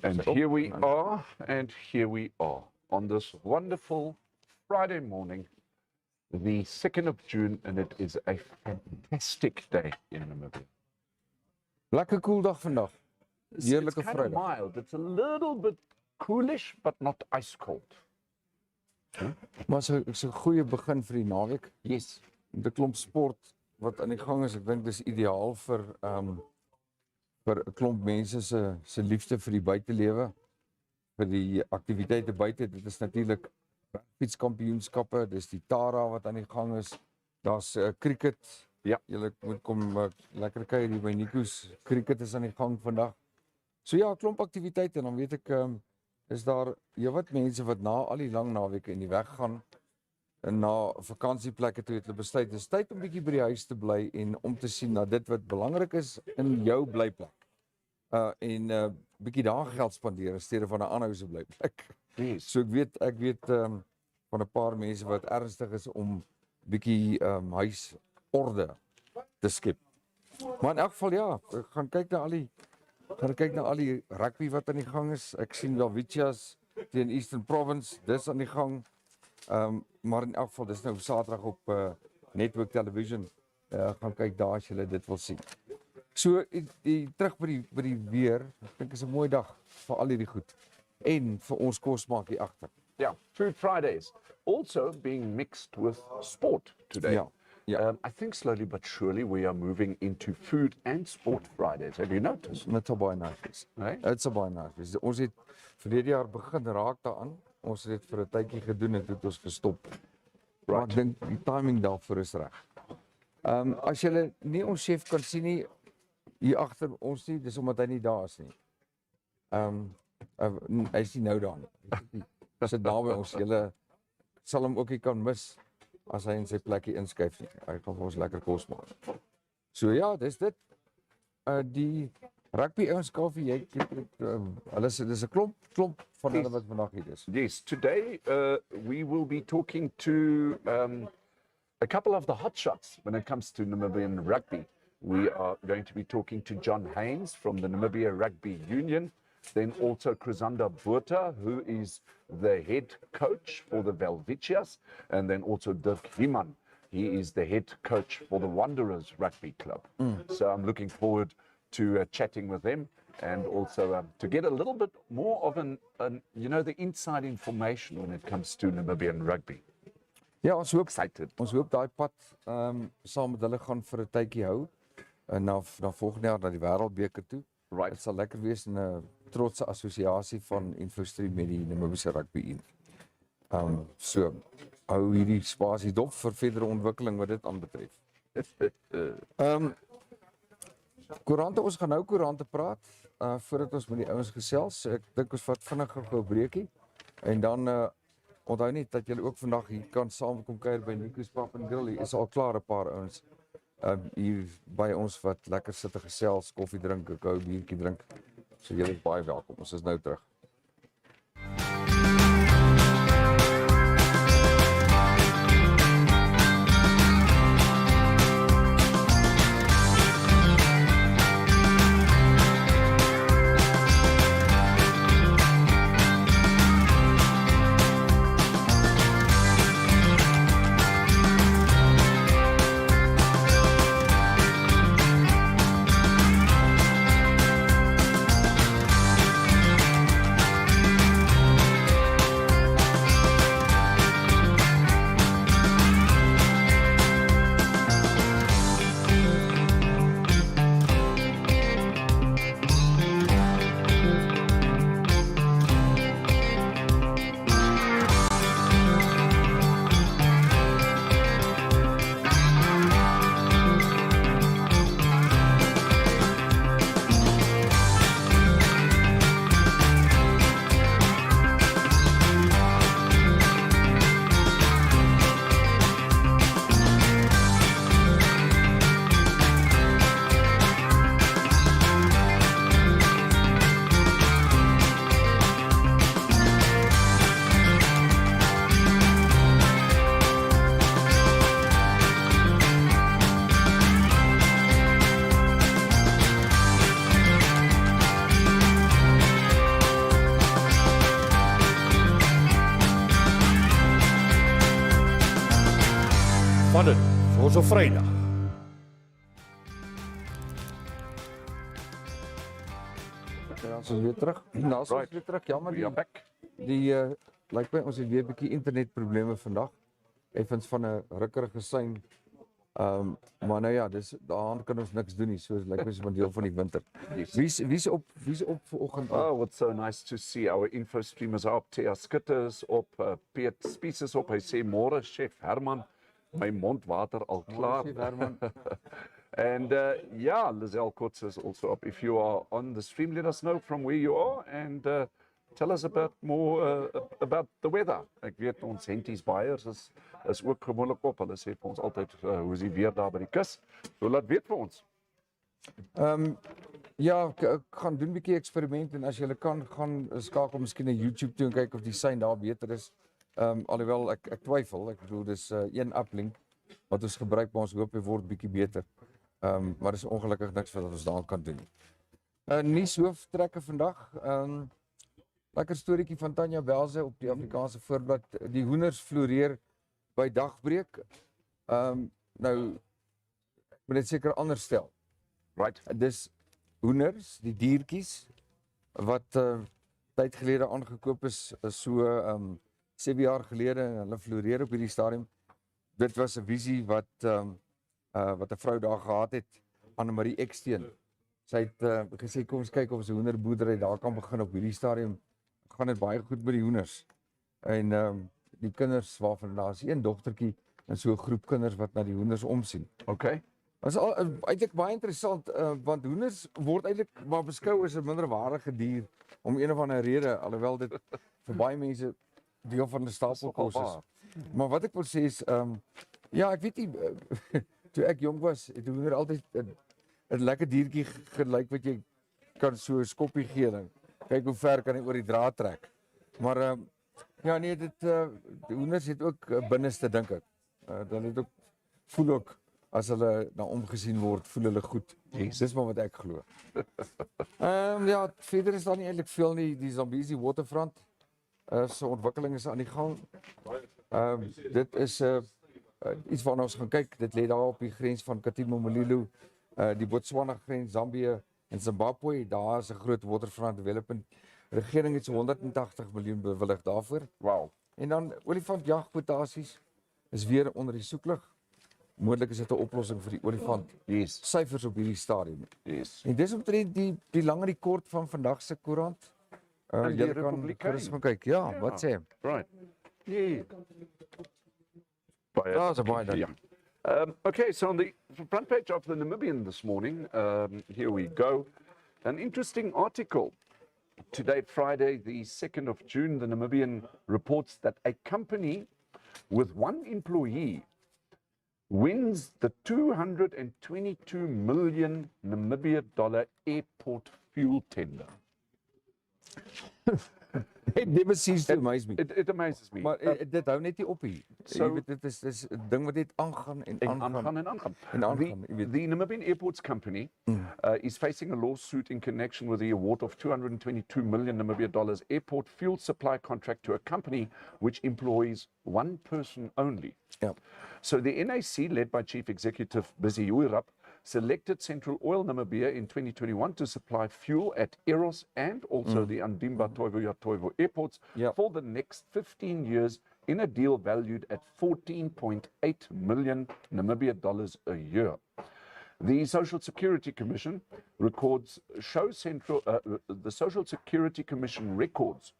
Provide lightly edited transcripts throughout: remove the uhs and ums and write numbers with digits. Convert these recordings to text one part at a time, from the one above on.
And here we are, and here we are on this wonderful Friday morning, the 2nd of June, and it is a fantastic day in Namibia. Lekker koel dag vandag. Heerlike It's kind of Vrydag. mild. It's a little bit coolish, but not ice cold. Maar so 'n goeie begin vir die naweek. Yes. Met 'n klomp sport wat aan die gang is. Ek dink dis ideaal vir 'n klomp mense se liefde vir die buitelewe, vir die aktiwiteite buite. Dit is natuurlik fietskampioenskappe, dis die Tara wat aan die gang is. Daar's cricket. Ja. Julle moet kom lekker kuier hier by Nico's. Cricket is aan die gang vandag. So ja, 'n klomp aktiwiteite en dan weet ek is daar wat mense wat na al die lang naweke in die weg gaan en na vakansieplekke toe het hulle besluit dis tyd om bietjie by die huis te bly en om te sien dat dit wat belangrik is in jou blyplek. En bietjie daar geld spandeer in steede van 'n ander se blyplek. Yes. So ek weet van 'n paar mense wat ernstig is om bietjie huisorde te skep. Maar in elk geval ja, ek gaan kyk na al die rugby wat aan die gang is. Ek sien Welwitschias teen Eastern Province, dis aan die gang. Maar in elk geval dis nou Saterdag op Network Television. Gaan kyk daar as julle dit wil sien. So terug by die weer. Ek dink is 'n mooi dag vir al hierdie goed. En vir ons kosmaak hier agter. Yeah, Food Fridays also being mixed with sport today. Yeah, yeah. I think slowly but surely we are moving into Food and Sport Fridays. Have you noticed? Dit sal baie nice wees. Right? Dit sal baie nice wees. Ons het verlede jaar begin raak daaraan. Ons het dit vir 'n tydjie gedoen en toe het ons gestop. Maar ek dink die timing daarvoor is reg. As julle nie ons chef kan sien nie hier agter ons nie, dis omdat hy nie daar is nie. Hy is nie nou daar nie. Hy sit daar by ons. Julle sal hom ook nie kan mis as hy in sy plekkie inskuif nie. Hy gaan vir ons lekker kos maak. So ja, dis dit. Die rugby ouens Kaufeee, hulle dis 'n klomp van hulle wat vandag hier is. Yes, today we will be talking to a couple of the hotshots when it comes to Namibian rugby. We are going to be talking to John Haynes from the Namibia Rugby Union, then also Crisanda Botha, who is the head coach for the Welwitschias, and then also Dirk Herman. He is the head coach for the Wanderers Rugby Club. So I'm looking forward to chatting with them and also to get a little bit more of the inside information when it comes to Namibian rugby. Ja, ons hoop Excited. Ons hoop daai pad saam met hulle gaan vir 'n tydjie hou en na volgende jaar na die Wêreldbeker toe. Right. Dit sal lekker wees in 'n trotse assosiasie van InfoStream met die Namibiese rugby Unie. So hou hierdie spasie dop vir verdere ontwikkeling wat dit aanbetref. Koerante, ons gaan nou koerante praat voordat ons met die ouens gesels. Ek dink ons vat vinnig gou 'n breekie en dan onthou net dat julle ook vandag hier kan saamkom kuier by Nico's Pub and Grill. Hier is al klaar 'n paar ouens hier by ons wat lekker sit en gesels, koffie drink, 'n koue biertjie drink. So julle is baie welkom. Ons is nou terug. Vat dit vir ons op Vrydag. Ja, ons is weer terug. Nou, ons Right. weer terug. Jammer, We are back. die lyk my ons het weer 'n bietjie internetprobleme vandag. Effens van 'n rukkerige sein. Maar nou ja, daaraan kan ons niks doen nie. So lyk my so 'n deel van die winter. Yes. Wie's op vanoggend? Oh, it's so nice to see our InfoStreamers are up. Thea Skutters op, Piet Spies is op. Hy sê môre chef Herman, my mond water al klaar. Chef Herman. And yeah, Lizelle Kotz is also up. If you are on the stream, let us know from where you are and tell us about more about the weather. Ek weet ons henties buyers is ook gewoonlik op. Hulle sê vir ons altyd hoe is die weer daar by die kus. So laat weet vir ons. Ja, ek gaan doen 'n bietjie eksperiment en as jy kan gaan skakel miskien na YouTube toe en kyk of die sein daar beter is. Alhoewel ek twyfel, ek bedoel dis een uplink wat ons gebruik, maar ons hoop hy word bietjie beter. Maar dis ongelukkig niks wat ons daaraan kan doen nie. Nuus hooftrekke vandag. Lekker storieetjie van Tanya Belze op die Afrikaanse voorblad. Die hoenders floreer by dagbreek. Nou moet dit seker anders stel. Right. Dis hoenders, die diertjies wat tyd gelede aangekoop is so 7 jaar gelede en hulle floreer op hierdie stadium. Dit was 'n visie wat 'n vrou daar gehad het, Anne-Marie Eksteen. Sy het gesê kom ons kyk of ons 'n hoenderboerdery daar kan begin op hierdie stadium. Gaan dit baie goed met die hoenders. En die kinders waarvan daar is een dogtertjie en so 'n groep kinders wat na die hoenders omsien. Okay. Dit is eintlik baie interessant want hoenders word eintlik maar beskou as 'n minderwaardige dier om een of ander rede, alhoewel dit vir baie mense deel van 'n stapelkos is. Maar wat ek wil sê is ja, ek weet nie toe ek jong was, het 'n hoender altyd 'n lekker diertjie gelyk wat jy kan so 'n skoppie gee dan. Kyk hoe ver kan hy oor die draad trek. Maar ja nee, die hoenders het ook binneste dink ek. Dan het ook voel ook as hulle na omgesien word, voel hulle goed. Yes. Dis maar wat ek glo. Ja, verder is daar nie eintlik veel nie. Die Zambezi waterfront so ontwikkeling is aan die gang. Dit is iets waarna ons gaan kyk. Dit lê daar op die grens van Katima-Mulilo, die Botswana grens, Zambië en Zimbabwe. Daar is 'n groot waterfront development. Die regering het so 180 miljoen bewillig daarvoor. Wow. En dan olifantjagpotasies is weer onder die soeklig. Moontlik is dit 'n oplossing vir die olifant. Yes. Syfers op hierdie stadium. Yes. En dis omtrent die lang en die kort van vandag se koerant. Die Jy kan Republikein. gerus gaan kyk. Ja, wat sê? Right. Yeah. Daar's 'n baie dan. Yeah. Okay, so on the front page of the Namibian this morning, here we go. An interesting article. Today, Friday, the 2nd of June, the Namibian reports that a company with one employee wins the 222 million Namibia dollar airport fuel tender. It never ceases to amaze me. It amazes me. Maar dit hou net nie op hier. So- Jy weet dit is 'n ding wat net aangaan en aangaan. En aangaan. En aangaan, jy weet. The Namibian Airports Company is facing a lawsuit in connection with the award of 222 million Namibia dollars airport fuel supply contract to a company which employs one person only. Ja. So the NAC, led by Chief Executive Busy Uirap, selected Central Oil Namibia in 2021 to supply fuel at Eros and also the Andimba Toivo Toivo airports Yeah. for the next 15 years in a deal valued at 14.8 million Namibia dollars a year. The Social Security Commission records show the Social Security Commission records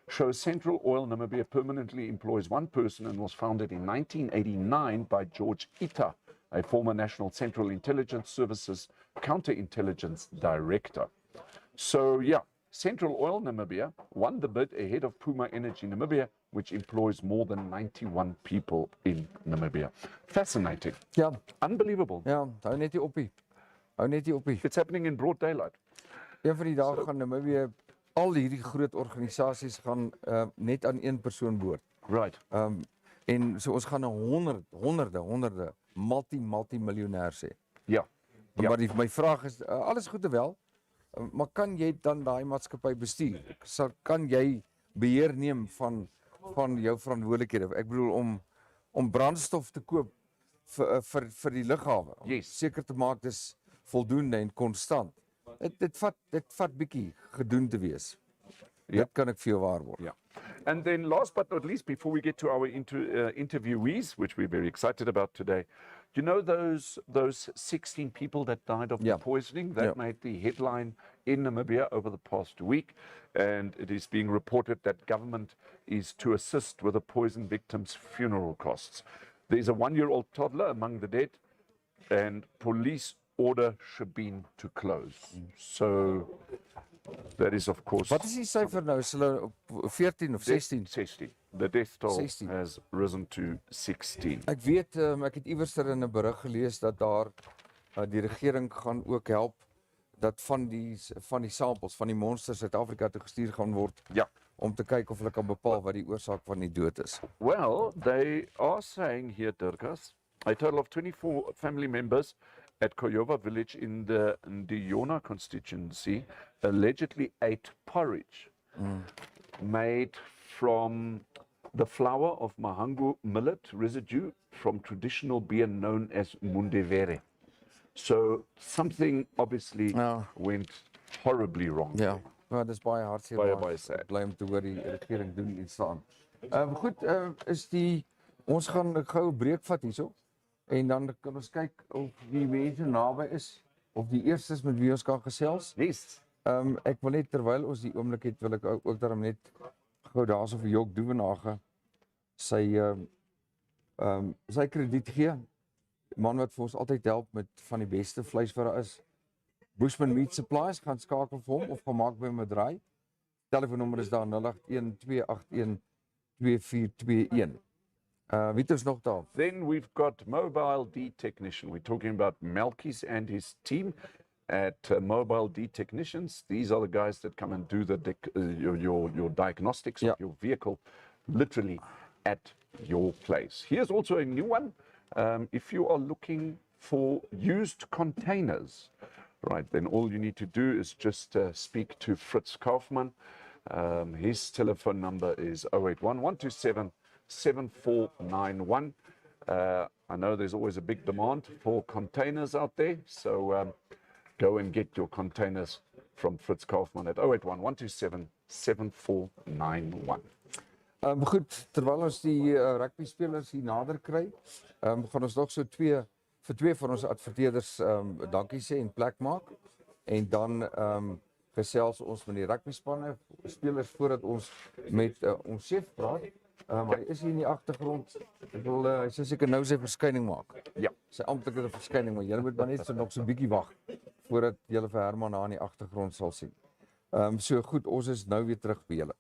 show Central Oil Namibia permanently employs one person and was founded in 1989 by George Ita, a former National Central Intelligence Services counterintelligence director. So yeah, Central Oil Namibia won the bid ahead of Puma Energy Namibia, which employs more than 91 people in Namibia. Fascinating. Ja, Unbelievable. ja, hou net nie op hier. Hou net nie op hier. It's happening in broad daylight. Een van die dae gaan Namibië al hierdie groot organisasies gaan net aan een persoon behoort. Right. En so ons gaan 'n honderde multi-miljonêers hê. Ja. Ja. Maar my vraag is alles goed en wel, maar kan jy dan daai maatskappy bestuur? Kan jy beheer neem van jou verantwoordelikhede? Ek bedoel om brandstof te koop vir die lughawe. Om Yes. seker te maak dis voldoende en konstant. Dit vat bietjie gedoen te wees. Ja. Dit kan ek vir jou waarborg. Yeah. And then last but not least, before we get to our interviewees, which we're very excited about today, you know those 16 people that died of Yeah. the poisoning? That Yeah. made the headline in Namibia over the past week. And it is being reported that government is to assist with the poison victims' funeral costs. There's a 1-year-old toddler among the dead, and police order Shebeen to close. So that is, of course, Wat is die syfer nou? Is hulle op 14 of 16? 16. The death toll 16. has risen to 16. Ek weet ek het iewers in 'n berig gelees dat daar die regering gaan ook help dat van die samples van die monsters Suid-Afrika toe gestuur gaan word. Ja. Om te kyk of hulle kan bepaal wat die oorsaak van die dood is. Well, they are saying here, Dirkas, a total of 24 family members at Koyova village in the Ndiyona constituency allegedly ate porridge made from the flour of Mahangu millet residue from traditional beer known as Mundevere. So something obviously Ja. went horribly wrong. Ja, maar dis baie hartseer. Baie sad. Bly om te hoor die regering doen iets daaraan. Goed, ons gaan gou 'n breek vat hierso en dan kan ons kyk of die mense naby is of die eerstes met wie ons kan gesels. Yes. Ek wil net terwyl ons die oomblik het, wil ek ook daarom net gou daarso vir Jok Doevenage sy krediet gee. Man wat vir ons altyd help met van die beste vleis wat daar is. Bushman Meat Supplies, gaan skakel vir hom of gaan maak by hom 'n draai. Telefoonnommer is daar 081 281 2421. Wie het ons nog daar? Then we've got Mobile D Technician. We're talking about Melkies and his team at Mobile D Technicians. These are the guys that come and do your diagnostics Yeah. of your vehicle, literally at your place. Here's also a new one. If you are looking for used containers, right, then all you need to do is just speak to Fritz Kaufman. His telephone number is 081 127 7491. I know there's always a big demand for containers out there, so go and get your containers from Fritz Kaufman at 081 127 7491. Goed, terwyl ons die rugby spelers hier nader kry, gaan ons nog so vir twee van ons adverteerders dankie sê en plek maak en dan gesels ons met die rugby spanne spelers voordat ons met ons chef praat. Hy is hier in die agtergrond. Ek wil hy sê seker nou sy verskyning maak. Ja. Sy amptelike verskyning, maar julle moet maar net nog so 'n bietjie wag voordat julle vir Herman daar in die agtergrond sal sien. So goed, ons is nou weer terug by julle.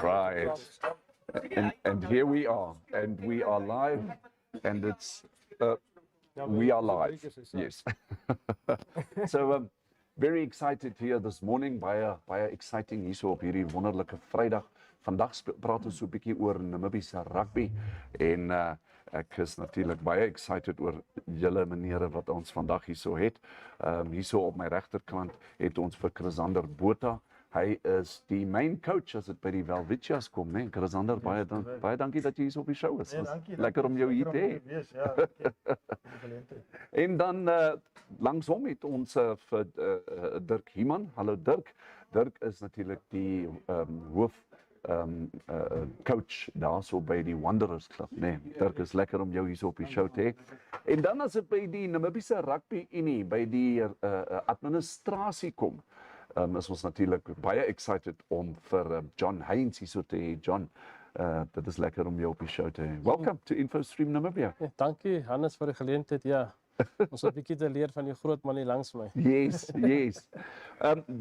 Right. And here we are, and we are live, and it's we are live. Yes. So very excited here this morning. Baie exciting hierso op hierdie wonderlike Vrydag. Vandag praat ons so 'n bietjie oor Namibiese rugby en ek is natuurlik baie excited oor julle menere wat ons vandag hierso het. Hierso op my regterkant het ons vir Chrisander Botha. Hy is die main coach as dit by die Welwitjias kom, né? Chrisander, baie dankie dat jy hier op die show is. Nee, dankie. Lekker om jou hier te hê. Wees, ja, dankie. En dan langsom het ons vir Dirk Hyman. Hallo Dirk. Dirk is natuurlik die hoof coach daarso by die Wanderers Club, né? Dirk, is lekker om jou hier op die show te hê. En dan as dit by die Namibiese Rugby Unie, by die administrasie kom, is ons natuurlik baie excited om vir John Haynes hier so te hê. John, dit is lekker om jou op die show te hê. Welcome to InfoStream Namibia. Ja, dankie Hannes vir die geleentheid. Ja. Ons het 'n bietjie te leer van die groot man hier langs my. Yes, yes.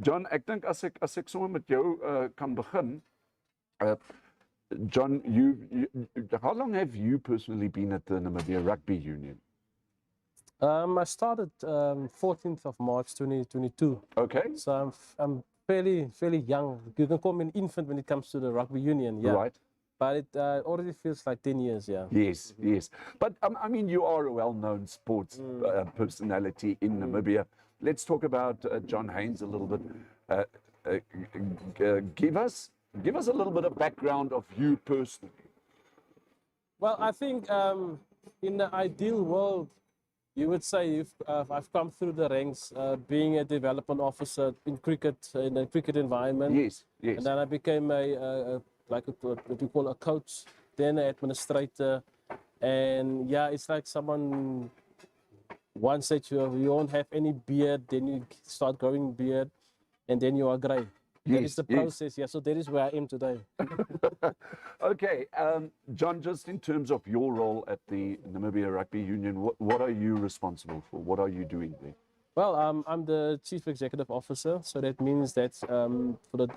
John, ek dink as ek sommer met jou kan begin. John, how long have you personally been at the Namibia Rugby Union? I started 14th of March 2022. Okay. So I'm fairly young. You can call me an infant when it comes to the rugby union. Yeah. Right. But it already feels like 10 years. Yeah. Yes, yes. But I mean, you are a well-known sports personality in Namibia. Let's talk about John Haynes a little bit. Give us a little bit of background of you personally. Well, I think in the ideal world, you would say I've come through the ranks, being a development officer in cricket, in a cricket environment. Yes, yes. And then I became what you call a coach, then an administrator. And yeah, it's like someone once said you won't have any beard, then you start growing beard, and then you are grey. That is the process, yeah. So that is where I am today. Okay, John, just in terms of your role at the Namibia Rugby Union, what are you responsible for? What are you doing there? Well, I'm the Chief Executive Officer, so that means that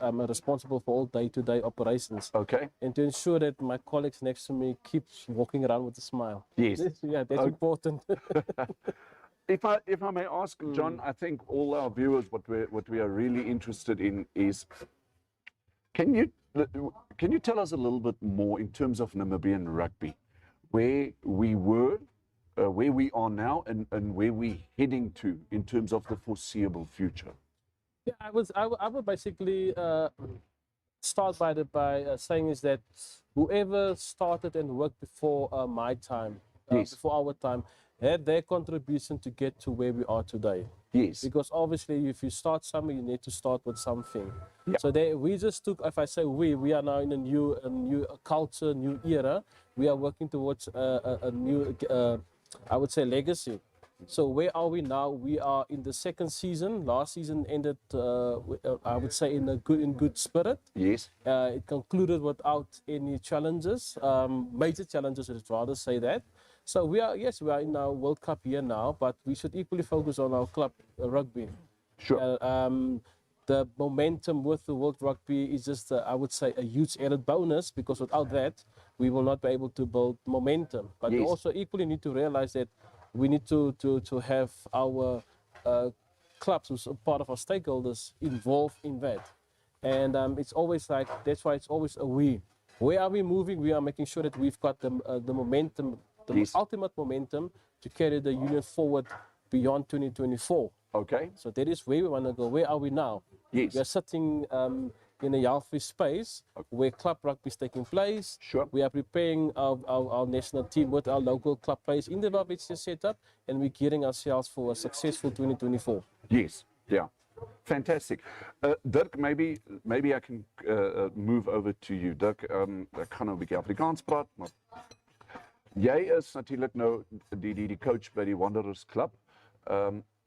I'm responsible for all day-to-day operations. Okay. And to ensure that my colleagues next to me keep walking around with a smile. Yes. Yeah, that's important. If I may ask, John, I think all our viewers, what we are really interested in is, can you tell us a little bit more in terms of Namibian rugby, where we were, where we are now, and where we're heading to in terms of the foreseeable future? Yeah, I would basically start by saying is that whoever started and worked before my time, Yes. before our time, had their contribution to get to where we are today. Yes. Because obviously, if you start somewhere, you need to start with something. Yeah. So we just took, if I say we are now in a new culture, new era. We are working towards a new, I would say, legacy. So where are we now? We are in the second season. Last season ended, I would say, in good spirit. Yes. It concluded without any challenges, major challenges, I'd rather say that. So we are in our World Cup year now, but we should equally focus on our club rugby. Sure. The momentum with the World Rugby is just, I would say, a huge added bonus, because without that, we will not be able to build momentum. But we Yes. also equally need to realize that we need to have our clubs, who's a part of our stakeholders, involved in that. And it's always like, that's why it's always a we. Where are we moving? We are making sure that we've got the momentum, the Yes. ultimate momentum to carry the union forward beyond 2024. Okay. So that is where we want to go. Where are we now? Yes. We are sitting in a healthy space where club rugby is taking place. Sure. We are preparing our national team with our local club players in the Welwitjies setup, and we're gearing ourselves for a successful 2024. Yes. Yeah. Fantastic. Dirk, maybe I can move over to you. Dirk, ek gaan nou 'n bietjie Afrikaans praat, maar jy is natuurlik nou die coach by die Wanderers Club.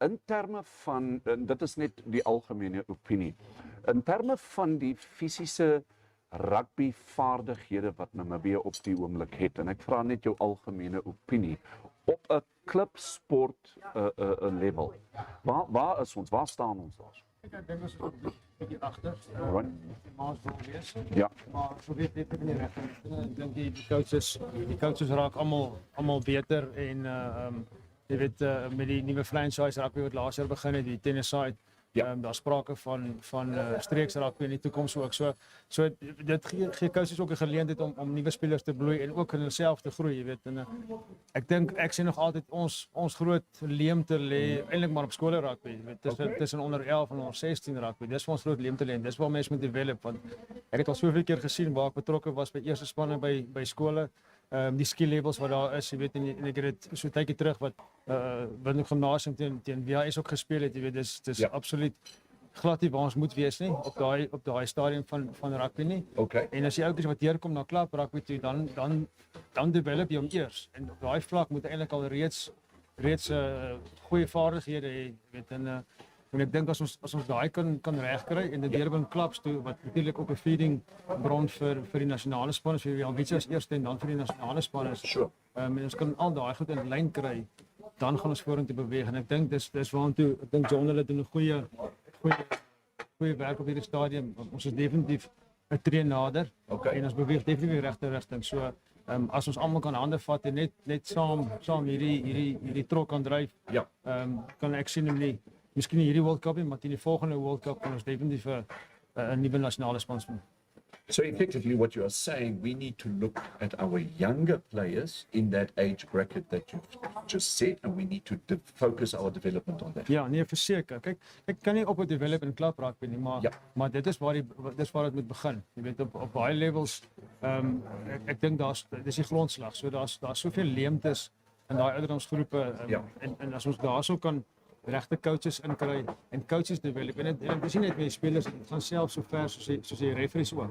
In terme van, en dit is net die algemene opinie, in terme van die fisiese rugbyvaardighede wat Namibië op die oomblik het, en ek vra net jou algemene opinie op 'n klubsport level. Waar is ons? Waar staan ons daar? Ek dink ons is 'n bietjie agter. Right. Maar ons wil wees. Ja. Maar so weet ek nie reg nie. Ek dink die coaches raak almal beter en jy weet met die nuwe franchise rugby wat laas jaar begin het, die tennis side, Ja. Daar's sprake van streeks rugby in die toekoms ook. So dit gee coaches ook 'n geleentheid om nuwe spelers te bloei en ook in hulself te groei, jy weet. En ek sien nog altyd ons groot leemte lê eintlik maar op skole rugby, jy weet, tussen onder 11 en onder 16 rugby. Dis vir ons groot leemte lê en dis waar mense moet develop, want ek het al soveel keer gesien waar ek betrokke was by eerste spanne by skole. Die skill levels wat daar is, jy weet, en ek het dit so tydjie terug wat in gimnasium teen VHS ook gespeel het, jy weet, dis absoluut glad nie waar ons moet wees nie op daai stadium van rugby nie. Okay. En as jy ouetjies wat deurkom na klub rugby toe, dan develop jy hom eers. En op daai vlak moet eintlik al reeds goeie vaardighede hê, jy weet, en ek dink as ons daai kan regkry en dit deurbring klubs toe wat natuurlik ook 'n feeding bron vir die nasionale span is, vir die ambisies eerste en dan vir die nasionale span is. Sure. En ons kan al daai goed in lyn kry, dan gaan ons vorentoe beweeg en ek dink dis waantoe ek dink John hulle doen 'n goeie werk op hierdie stadium. Ons is definitief 'n tree nader en ons beweeg definitief in die regte rigting. So as ons almal kan hande vat en net saam hierdie trok kan dryf, Ja. kan ek sien hom miskien nie hierdie World Cup nie, maar teen die volgende World Cup kan ons definitief 'n nuwe nasionale span speel. So effectively what you are saying, we need to look at our younger players in that age bracket that you've just said, and we need to focus our development on that. Ja, nee, verseker. Kyk, ek kan nie op 'n develop in klub rugby nie, maar dit is waar dit moet begin. Jy weet op baie levels, ek dink dis die grondslag. So daar's soveel leemtes in daai ouderdomsgroepe en as ons daarso kan regte coaches inkry en coaches develop en dit is nie net met spelers, dit gaan selfs so ver soos die referees ook.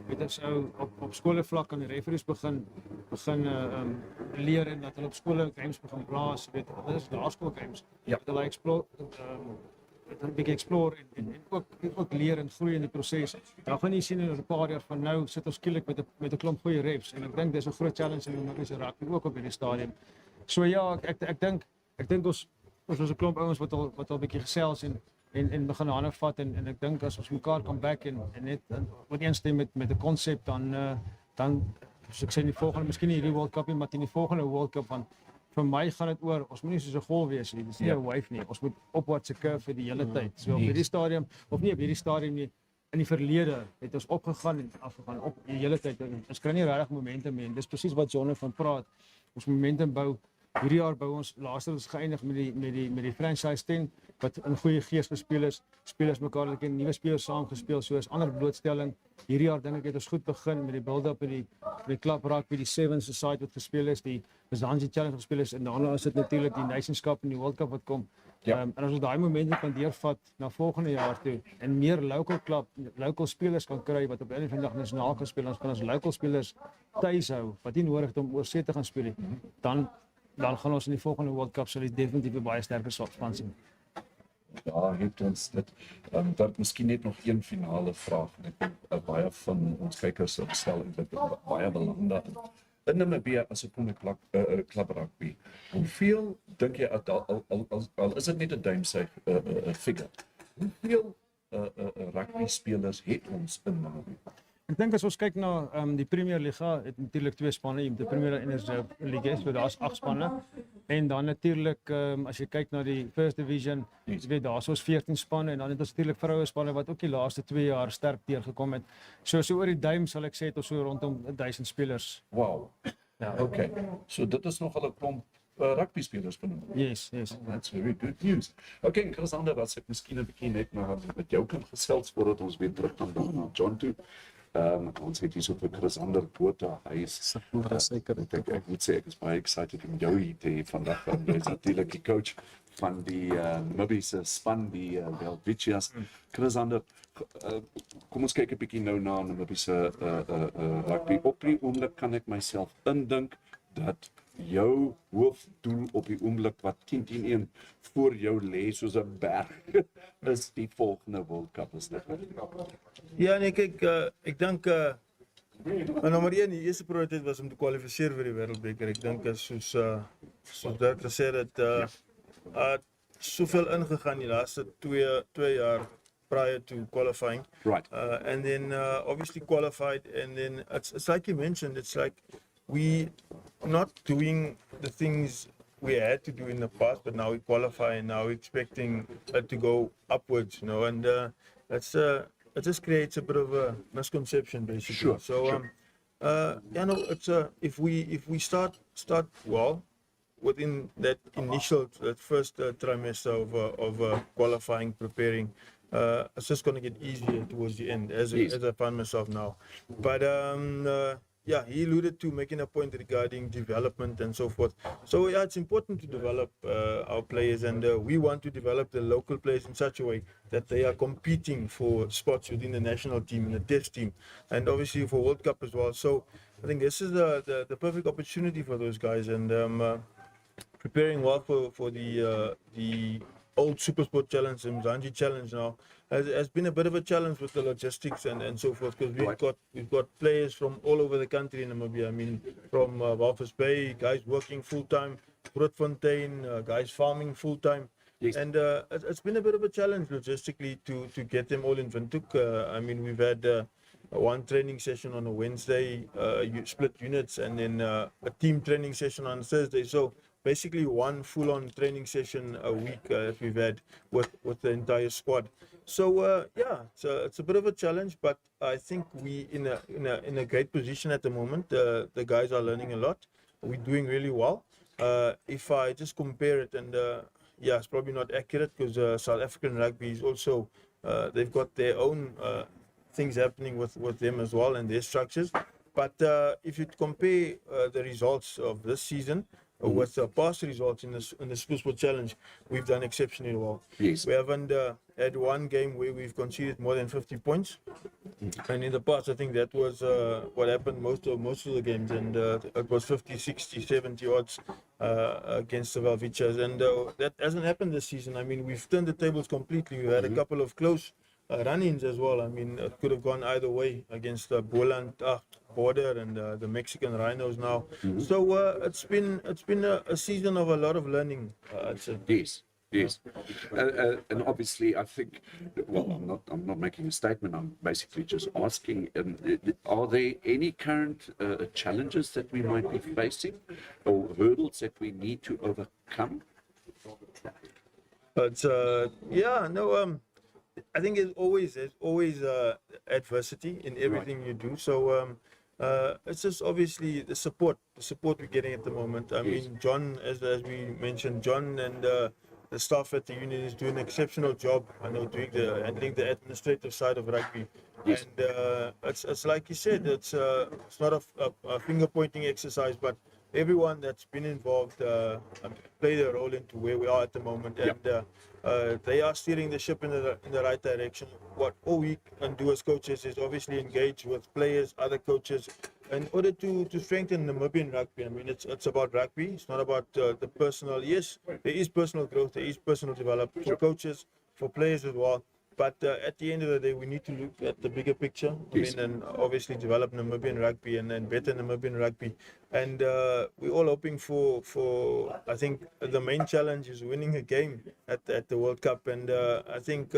Weet as ou op skole vlak kan die referees begin leer en dat hulle op skole games begin blaas, weet dit is laerskool games. Ja. Dat hulle explore 'n bietjie explore en ook leer en groei in die proses. Dan gaan jy sien in 'n paar jaar van nou sit ons skielik met 'n klomp goeie refs en ek dink dis 'n groot challenge in die rugby ook op hierdie stadium. So ja, ek dink ons is 'n klomp ouens wat al 'n bietjie gesels en begin hande vat en ek dink as ons mekaar kan back en net ooreenstem met 'n konsep dan soos ek sê in die volgende, miskien nie hierdie World Cup nie, maar in die volgende World Cup, want vir my gaan dit oor ons moet nie soos 'n golf wees nie, dis nie 'n wave nie. Ons moet opwaartse curve vir die hele tyd. So op hierdie stadium of nie op hierdie stadium nie, in die verlede het ons opgegaan en afgegaan op die hele tyd. Ons kry nie regtig momentum nie. Dis presies wat Jonne van praat. Ons momentum bou. Hierdie jaar bou ons laaste ons geëindig met die franchise 10 wat in goeie gees gespeel is. Spelers mekaar het nuwe spelers saam gespeel, so is ander blootstelling. Hierdie jaar dink ek het ons goed begin met die build-up in die klub rugby, die Sevens side wat gespeel is, die Mzansi Challenge gespeel is en daarna is dit natuurlik die Nations Cup en die World Cup wat kom. Ja. En as ons daai momentum kan deurvat na volgende jaar toe en meer local spelers kan kry wat op 'n van die dag nasionaal kan speel, ons kan ons local spelers tuis hou wat nie nodig het om oorsee te gaan speel nie. Dan gaan ons in die volgende World Cup sal die definitief 'n baie sterker span sien. Ja, het ons dit. Dat miskien net nog een finale vraag. En ek dink baie van ons kykers stel eintlik baie belang daarin. In Namibia as 'n klub rugby. Hoeveel dink jy al is dit net 'n duimsuig figure? Hoeveel rugby spelers het ons in Namibia? Ek dink as ons kyk na die Premier Liga, het natuurlik twee spanne, jy het die Premier en Reserve League, so daar's 8 spanne. En dan natuurlik as jy kyk na die First Division, jy weet daar's ons 14 spanne en dan het ons natuurlik vroue spanne wat ook die laaste 2 jaar sterk deurgekom het. So oor die duim sal ek sê het ons so rondom 1000 spelers. Wow. Ja. Okay. So dit is nogal 'n klomp rugby spelers van hom. Yes. That's very good news. Okay, Chrisander, as ek miskien 'n bietjie net met jou kan gesels voordat ons weer terug gaan na John toe. Ons het hier so vir Chrisander Botha. Hy is Seker. Ek moet sê ek is baie excited om jou hier te hê vandag. Hy is natuurlik die coach van die Namibiese span, die Welwitschias. Chrisander, kom ons kyk 'n bietjie nou na Namibiese rugby. Op die oomblik kan ek myself indink dat jou hoofdoel op die oomblik wat 10-1 voor jou lê soos 'n berg is die volgende World Cup, is dit? Ja, nee, kyk, ek dink nommer 1, die eerste prioriteit was om te kwalifiseer vir die Wêreldbeker. Ek dink soos Dirk gesê het, soveel ingegaan die laaste 2 jaar prior to qualifying. Right. And then obviously qualified, and then it's like you mentioned, it's like we not doing the things we had to do in the past, but now we qualify and now we're expecting it to go upwards, you know, and that's it just creates a bit of a misconception basically. Sure, So sure. yeah, no, it's if we start well within that initial that first trimester of qualifying, preparing, it's just going to get easier towards the end as Yes. as I find myself now. But yeah, he alluded to making a point regarding development and so forth. So yeah, it's important to develop our players, and we want to develop the local players in such a way that they are competing for spots within the national team and the test team, and obviously for World Cup as well. So I think this is the perfect opportunity for those guys, and preparing well for the old Supersport Challenge, the Mzansi Challenge now has been a bit of a challenge with the logistics and so forth, because we've got players from all over the country in Namibia. I mean, from Walvis Bay, guys working full time, Grootfontein, guys farming full time. Yes. And it's been a bit of a challenge logistically to get them all in Windhoek. I mean, we've had one training session on a Wednesday, split units, and then a team training session on Thursday. So basically one full-on training session a week that we've had with the entire squad. So yeah, it's a bit of a challenge, but I think we in a great position at the moment. The guys are learning a lot. We're doing really well. If I just compare it, and yeah, it's probably not accurate, because South African rugby is also they've got their own things happening with them as well and their structures. But if you compare the results of this season with the past results in the Supersport Challenge, we've done exceptionally well. Yes. We haven't had one game where we've conceded more than 50 points, and in the past I think that was what happened most of the games, and it was 50, 60, 70 odds against the Velvichas, and that hasn't happened this season. I mean, we've turned the tables completely. We had a couple of close run-ins as well. I mean, it could have gone either way against Boland border and the Mexican Rhinos now. So it's been a season of a lot of learning. I'd say. Yes, yes, and obviously, I think. Well, I'm not making a statement. I'm basically just asking: are there any current challenges that we might be facing, or hurdles that we need to overcome? But yeah, no. I think there's always adversity in everything you do. So it's just obviously the support we're getting at the moment. I mean, John, as we mentioned, John and the staff at the union is doing an exceptional job. I know, handling the administrative side of rugby. Yes. And it's like you said, it's not a finger pointing exercise, but everyone that's been involved played a role into where we are at the moment, and they are steering the ship in the right direction. What all we can do as coaches is obviously engage with players, other coaches, in order to strengthen Namibian rugby. I mean, it's about rugby. It's not about the personal. Yes, there is personal growth, there is personal development for coaches, for players as well. But at the end of the day, we need to look at the bigger picture. Yes. I mean, and obviously develop Namibian rugby and better Namibian rugby. And we're all hoping for. I think the main challenge is winning a game at the World Cup. And I think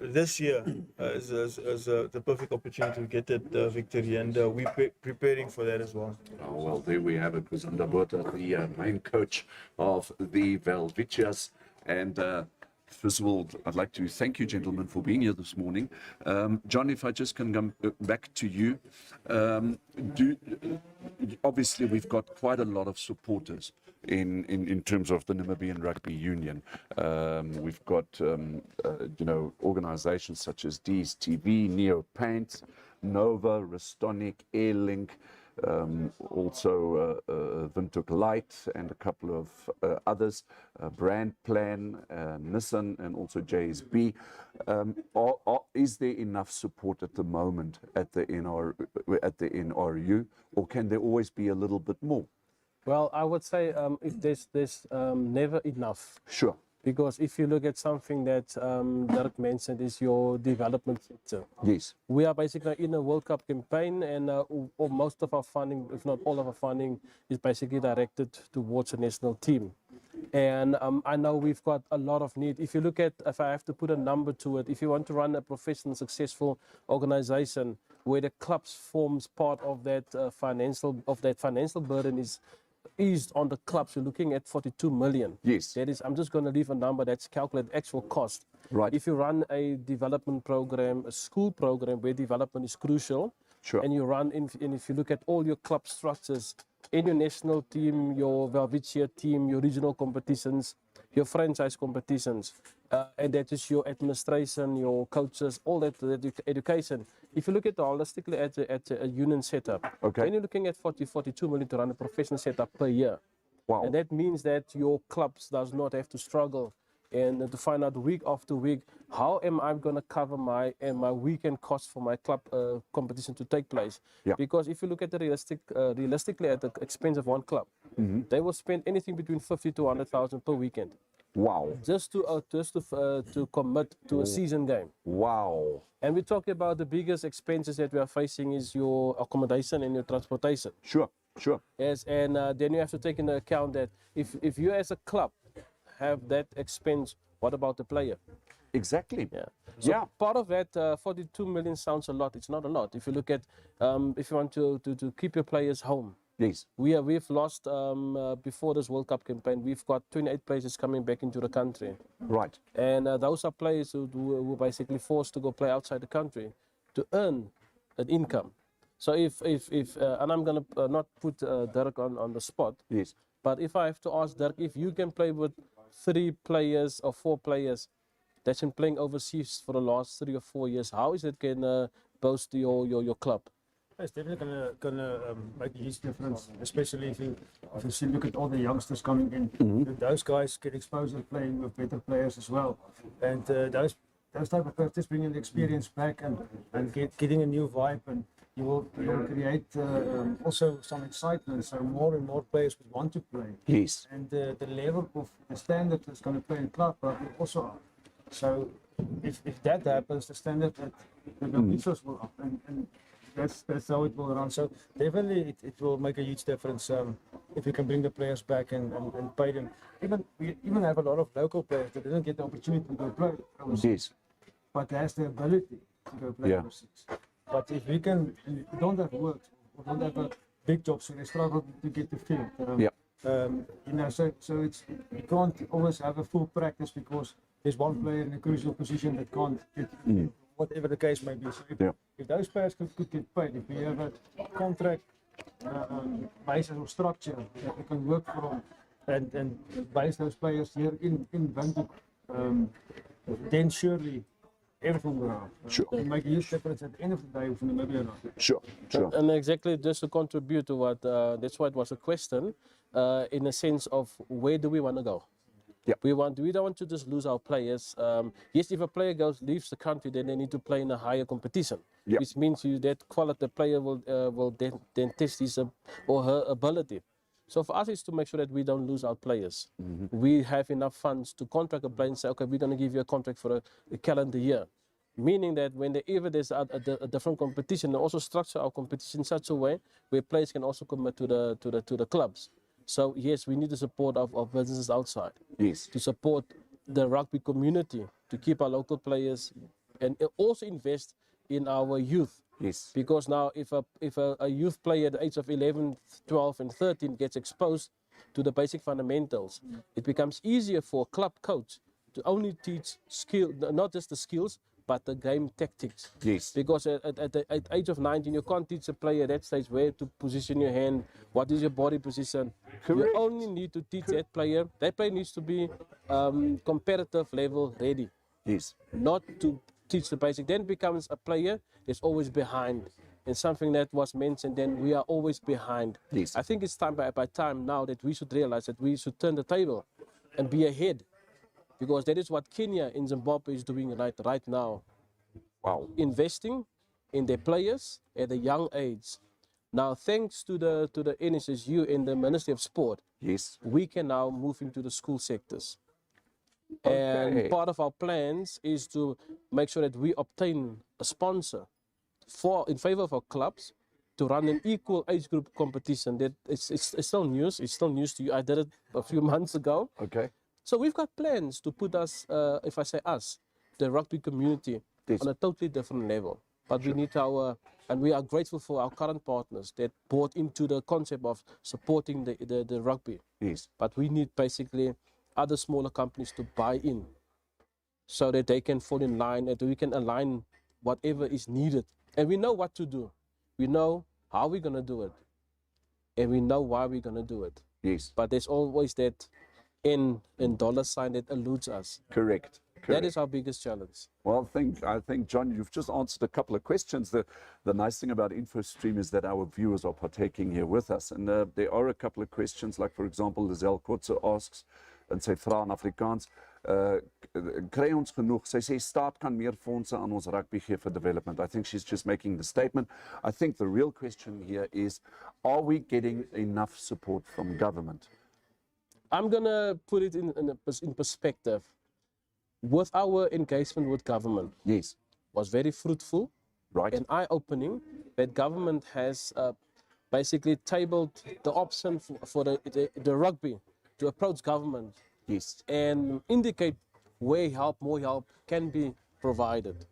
this year is the perfect opportunity to get that victory. And we're preparing for that as well. Oh, well, there we have it. Was Botha, the main coach of the Velvichas, and. First of all, I'd like to thank you, gentlemen, for being here this morning. John, if I just can come back to you. Obviously, we've got quite a lot of supporters in terms of the Namibian Rugby Union. We've got, organizations such as DSTV, Neo Paints, Nova, Restonic, Airlink, also Windhoek Light and a couple of others, Brand Plan, Nissan, and also JSB. Is there enough support at the moment at the NRU, or can there always be a little bit more? Well, I would say if there's never enough. Sure. Because if you look at something that Dirk mentioned is your development sector. Yes. We are basically in a World Cup campaign, and most of our funding, if not all of our funding, is basically directed towards a national team. And I know we've got a lot of need. If you look at, if I have to put a number to it, if you want to run a professional, successful organization where the clubs forms part of that financial burden is eased on the clubs, you're looking at 42 million. Yes. That is, I'm just going to leave a number that's calculated actual cost. Right. If you run a development program, a school program where development is crucial, Sure. and you run, and if you look at all your club structures, in your national team, your Velvicia team, your regional competitions, your franchise competitions, and that is your administration, your coaches, all that education. If you look at it holistically at a union setup, Okay. then you're looking at 42 million to run a professional setup per year. Wow. And that means that your clubs does not have to struggle and to find out week after week, how am I going to cover my weekend costs for my club competition to take place? Yeah. Because if you look at the realistically at the expense of one club, they will spend anything between 50 to 100,000 per weekend Wow. just to commit to a season game. Wow. And we're talking about the biggest expenses that we are facing is your accommodation and your transportation. Sure. Sure. Yes, and then you have to take into account that if you as a club have that expense, what about the player? Exactly. Yeah. So Yeah. part of that 42 million sounds a lot. It's not a lot. If you look at, if you want to keep your players home, Yes. we've lost before this World Cup campaign. We've got 28 players coming back into the country, Right. and those are players who were basically forced to go play outside the country to earn an income. So if and I'm gonna not put Dirk on the spot, Yes. but if I have to ask Dirk, if you can play with 3 players or 4 players that's been playing overseas for the last 3 or 4 years, how is it gonna boost your club? It's definitely gonna make a huge difference, especially if you see, look at all the youngsters coming in. Those guys get exposure playing with better players as well, and those type of players just bringing the experience back and getting a new vibe, and you will create also some excitement, so more and more players would want to play. Yes. And the level of the standard that's going to play in club will also up. So if that happens, the standard at the Velvicias will up, and that's how it will run. So definitely it will make a huge difference if we can bring the players back and pay them. We even have a lot of local players that didn't get the opportunity to go play overseas, Yes. but has the ability to go play Yeah. overseas. But if we don't have work, or don't have a big job, so they struggle to get the field. Yeah. So it's you can't always have a full practice because there's one player in a crucial position that can't get, whatever the case may be. So if those players could get paid, if we have a contract basis or structure that we can work from and base those players here in Windhoek, then surely everything will happen. Sure. It'll make a huge difference at the end of the day for Namibia. Sure. Sure. And exactly just to contribute to what, that's why it was a question, in a sense of where do we want to go? Yeah. We don't want to just lose our players. Yes, if a player leaves the country, then they need to play in a higher competition, Yeah. which means that quality player will then test his or her ability. So for us, it's to make sure that we don't lose our players. We have enough funds to contract a player and say, okay, we're going to give you a contract for a calendar year. Meaning that whenever there's a different competition, and also structure our competition in such a way where players can also commit to the clubs. So yes, we need the support of businesses outside. Yes. To support the rugby community, to keep our local players, and also invest in our youth. Yes. Because now if a youth player at the age of 11, 12 and 13 gets exposed to the basic fundamentals, it becomes easier for a club coach to only teach not just the skills, but the game tactics. Yes. Because at the age of 19, you can't teach a player at that stage where to position your hand, what is your body position. Correct. You only need to teach that player. That player needs to be competitive level ready. Yes. Not to teach the basic. Then becomes a player that's always behind. And something that was mentioned, then we are always behind. Yes. I think it's time by time now that we should realize that we should turn the table and be ahead. Because that is what Kenya in Zimbabwe is doing right now. Wow. Investing in their players at a young age. Now, thanks to the NSSU and the Ministry of Sport, Yes. we can now move into the school sectors. Okay. And part of our plans is to make sure that we obtain a sponsor in favor of our clubs to run an equal age group competition. That it's still news. It's still news to you. I did it a few months ago. Okay. So we've got plans to put us, if I say us, the rugby community, Yes. on a totally different level. But we need our And we are grateful for our current partners that bought into the concept of supporting the rugby. Yes. But we need basically other smaller companies to buy in so that they can fall in line and we can align whatever is needed. And we know what to do. We know how we're going to do it. And we know why we're going to do it. Yes. But there's always that in dollar sign that eludes us. Correct. That is our biggest challenge. Well, I think, John, you've just answered a couple of questions. The nice thing about InfoStream is that our viewers are partaking here with us. And there are a couple of questions, like, for example, Lizelle Kotze asks, en sy vra in Afrikaans, kry ons genoeg? Sy sê staat kan meer fondse aan ons rugby gee for development. I think she's just making the statement. I think the real question here is, are we getting enough support from government? I'm going to put it in perspective. With our engagement with government, Yes. was very fruitful, Right. and eye-opening that government has basically tabled the option for the rugby to approach government Yes. and indicate where more help can be provided.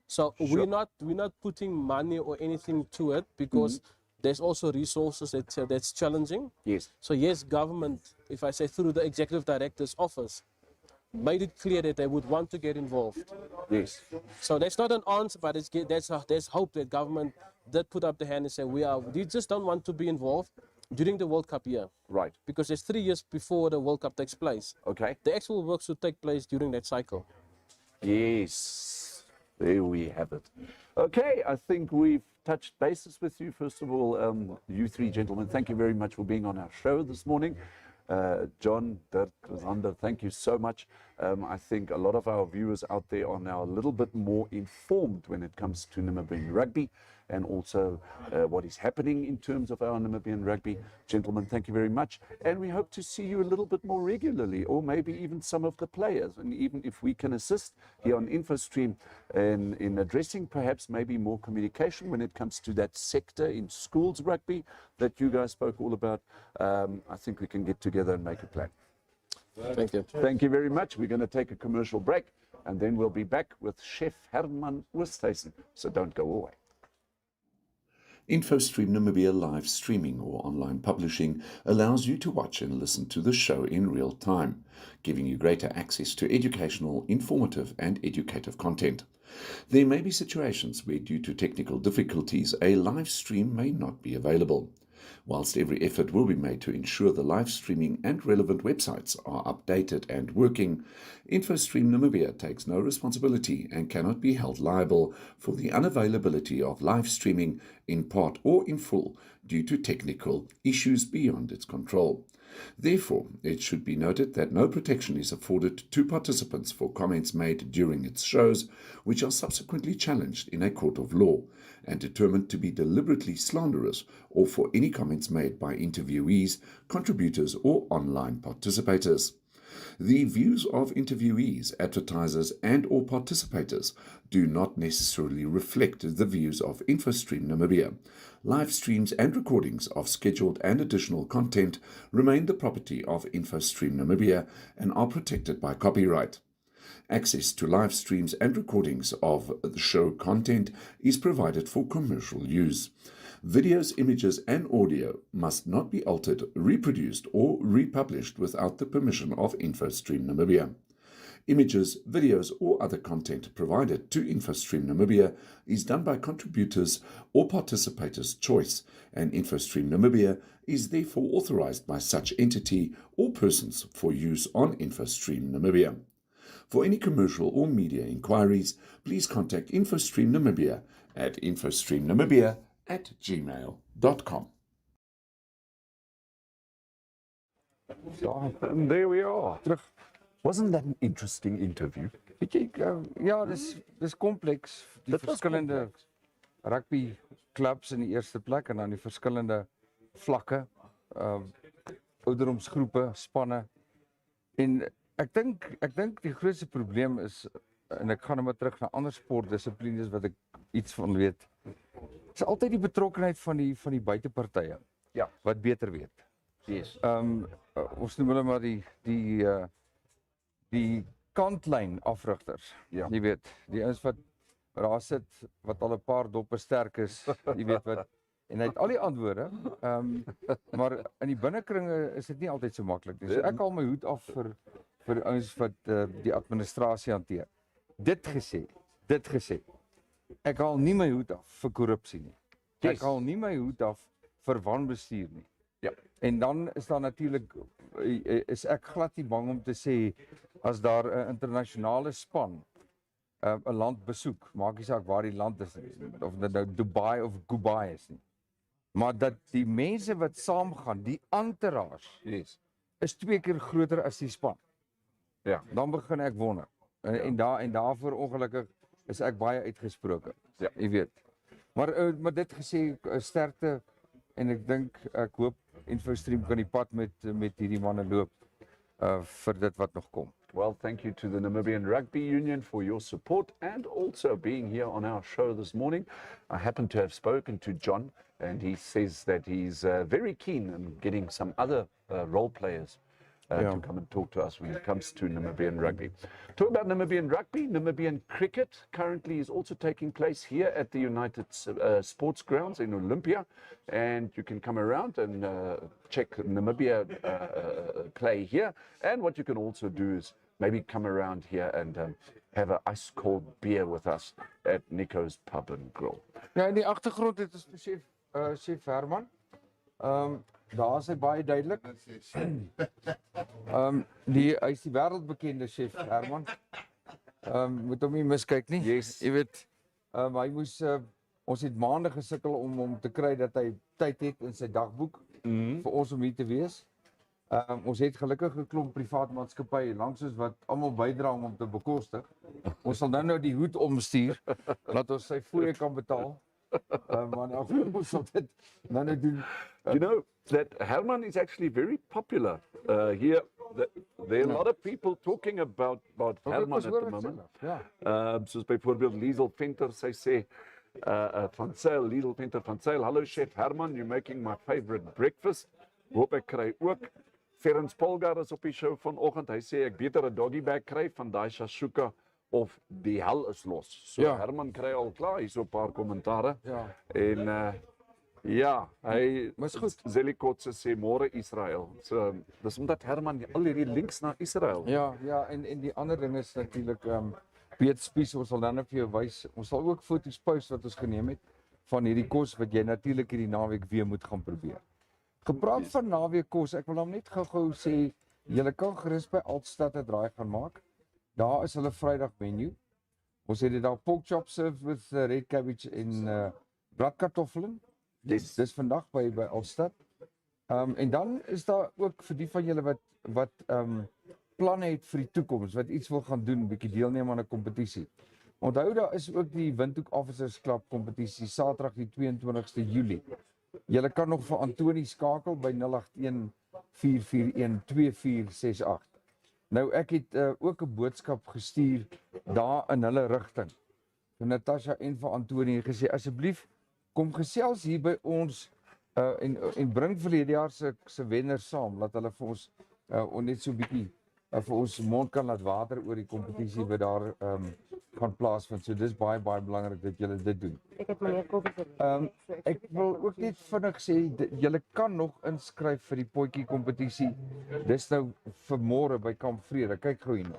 So Sure. we're not putting money or anything to it because there's also resources that's challenging. Yes. So yes, government, if I say through the executive director's office, made it clear that they would want to get involved. Yes. So that's not an answer, but there's hope that government did put up the hand and say we just don't want to be involved during the World Cup year, Right. because there's 3 years before the World Cup takes place. Okay. The actual work should take place during that cycle. Yes. There we have it. Okay, I think we've touched bases with you. First of all, you three gentlemen, thank you very much for being on our show this morning. John, Dirk, Zander, thank you so much. I think a lot of our viewers out there are now a little bit more informed when it comes to Namibian rugby and also what is happening in terms of our Namibian rugby. Gentlemen, thank you very much. And we hope to see you a little bit more regularly, or maybe even some of the players. And even if we can assist here on InfoStream in addressing perhaps maybe more communication when it comes to that sector in schools rugby that you guys spoke all about, I think we can get together and make a plan. Thank you. Thank you very much. We're going to take a commercial break and then we'll be back with Chef Herman Oosthuizen. So don't go away. InfoStream Namibia live streaming or online publishing allows you to watch and listen to the show in real time, giving you greater access to educational, informative and educative content. There may be situations where, due to technical difficulties, a live stream may not be available. Whilst every effort will be made to ensure the live streaming and relevant websites are updated and working, InfoStream Namibia takes no responsibility and cannot be held liable for the unavailability of live streaming in part or in full due to technical issues beyond its control. Therefore, it should be noted that no protection is afforded to participants for comments made during its shows, which are subsequently challenged in a court of law and determined to be deliberately slanderous, or for any comments made by interviewees, contributors, or online participators. The views of interviewees, advertisers, and/or participators do not necessarily reflect the views of InfoStream Namibia. Live streams and recordings of scheduled and additional content remain the property of InfoStream Namibia and are protected by copyright. Access to live streams and recordings of the show content is provided for commercial use. Videos, images, and audio must not be altered, reproduced, or republished without the permission of InfoStream Namibia. Images, videos, or other content provided to InfoStream Namibia is done by contributors or participators' choice, and InfoStream Namibia is therefore authorized by such entity or persons for use on InfoStream Namibia. For any commercial or media inquiries, please contact InfoStream Namibia at infostreamnamibia@gmail.com. And there we are. Wasn't that an interesting interview? Weet jy, ja, dis kompleks, die Dit was verskillende kompleks. rugby clubs in die eerste plek en dan die verskillende vlakke, ouderdomsgroepe, spanne. En ek dink die grootste probleem is, en ek gaan nou maar terug na ander sportdissiplines wat ek iets van weet. Dit is altyd die betrokkenheid van die buitepartye. Ja. Wat beter weet. Yes. Ons noem hulle maar die kantlyn afrigters. Ja. Jy weet, die ouens wat daar sit wat al 'n paar doppe sterk is, jy weet wat. En hy het al die antwoorde, maar in die binnekringe is dit nie altyd so maklik nie. So ek haal my hoed af vir ouens wat die administrasie hanteer. Dit gesê, ek haal nie my hoed af vir korrupsie nie. Ek haal nie my hoed af vir wanbestuur nie. Ja. En dan is daar natuurlik, is ek glad nie bang om te sê, as daar 'n internasionale span 'n land besoek, maak nie saak waar die land is, of dit nou Dubai of Dubai is nie. Maar dat die mense wat saamgaan, die entourage, is 2 keer groter as die span. Ja. Dan begin ek wonder. En daarvoor ongelukkig is ek baie uitgesproke. Ja. Jy weet. Maar dit gesê, sterkte, en ek hoop InfoStream kan die pad met hierdie manne loop vir dit wat nog kom. Well, thank you to the Namibian Rugby Union for your support and also being here on our show this morning. I happen to have spoken to John, and he says that he's very keen on getting some other role players to come and talk to us when it comes to Namibian rugby. Talk about Namibian rugby. Namibian cricket currently is also taking place here at the United Sports Grounds in Olympia, and you can come around and check Namibia play here. And what you can also do is maybe come around here and have an ice cold beer with us at Nico's Pub and Grill. Ja, in die agtergrond het ons chef Herman. Daar is hy baie duidelik. Hy is die wêreldbekende chef Herman. Moet hom nie miskyk nie. Yes. Jy weet, hy moes ons het maande gesukkel om hom te kry dat hy tyd het in sy dagboek vir ons om hier te wees. Ons het gelukkig 'n klomp privaat maatskappye langs ons wat almal bydra om te bekostig. Ons sal nou die hoed omstuur dat ons sy fooie kan betaal. Maar nou ons sal dit nou doen. You know that Herman is actually very popular here. There are a lot of people talking about Herman at the moment. Soos byvoorbeeld Liesel Venter, sy sê van Sail, Liesel Venter van Sail, hallo chef Herman, you're making my favorite breakfast. Hoop ek kry ook. Ferens Polgar is op die show vanoggend. Hy sê ek beter 'n doggy bag kry van daai Shashuka of die hel is los. So Herman kry al klaar hier so 'n paar kommentare. Ja. En ja, hy Maar is goed. Zelikotse sê môre Israel. So dis omdat Herman al hierdie links na Israel. Ja, en die ander ding is natuurlik Piet Spies, ons sal dan net vir jou wys. Ons sal ook foto's post wat ons geneem het van hierdie kos wat jy natuurlik hierdie naweek weer moet gaan probeer. Gepraat van naweek kos, ek wil hom net gou-gou sê, julle kan gerus by Altstad 'n draai gaan maak. Daar is hulle Vrydag menu. Ons het dit daar pork chop served with red cabbage en bladkartoffelen. Dis vandag by Altstad. En dan is daar ook vir die van julle wat planne het vir die toekoms, wat iets wil gaan doen, 'n bietjie deelneem aan 'n kompetisie. Onthou daar is ook die Windhoek Officers Club kompetisie Saterdag die 22ste Julie. Julle kan nog vir Antonie skakel by 081 441 2468. Nou ek het ook 'n boodskap gestuur daar in hulle rigting. Vir Natasha en vir Antonie gesê asseblief kom gesels hier by ons en bring verlede jaar se wenners saam, laat hulle vir ons net so 'n bietjie vir ons mond kan laat water oor die kompetisie wat daar gaan plaasvind. So dis baie belangrik dat julle dit doen. Ek het meneer Koffie vir. Ek wil ook net vinnig sê julle kan nog inskryf vir die potjie kompetisie. Dis nou vir môre by Kamp Vrede. Kyk gou hierna.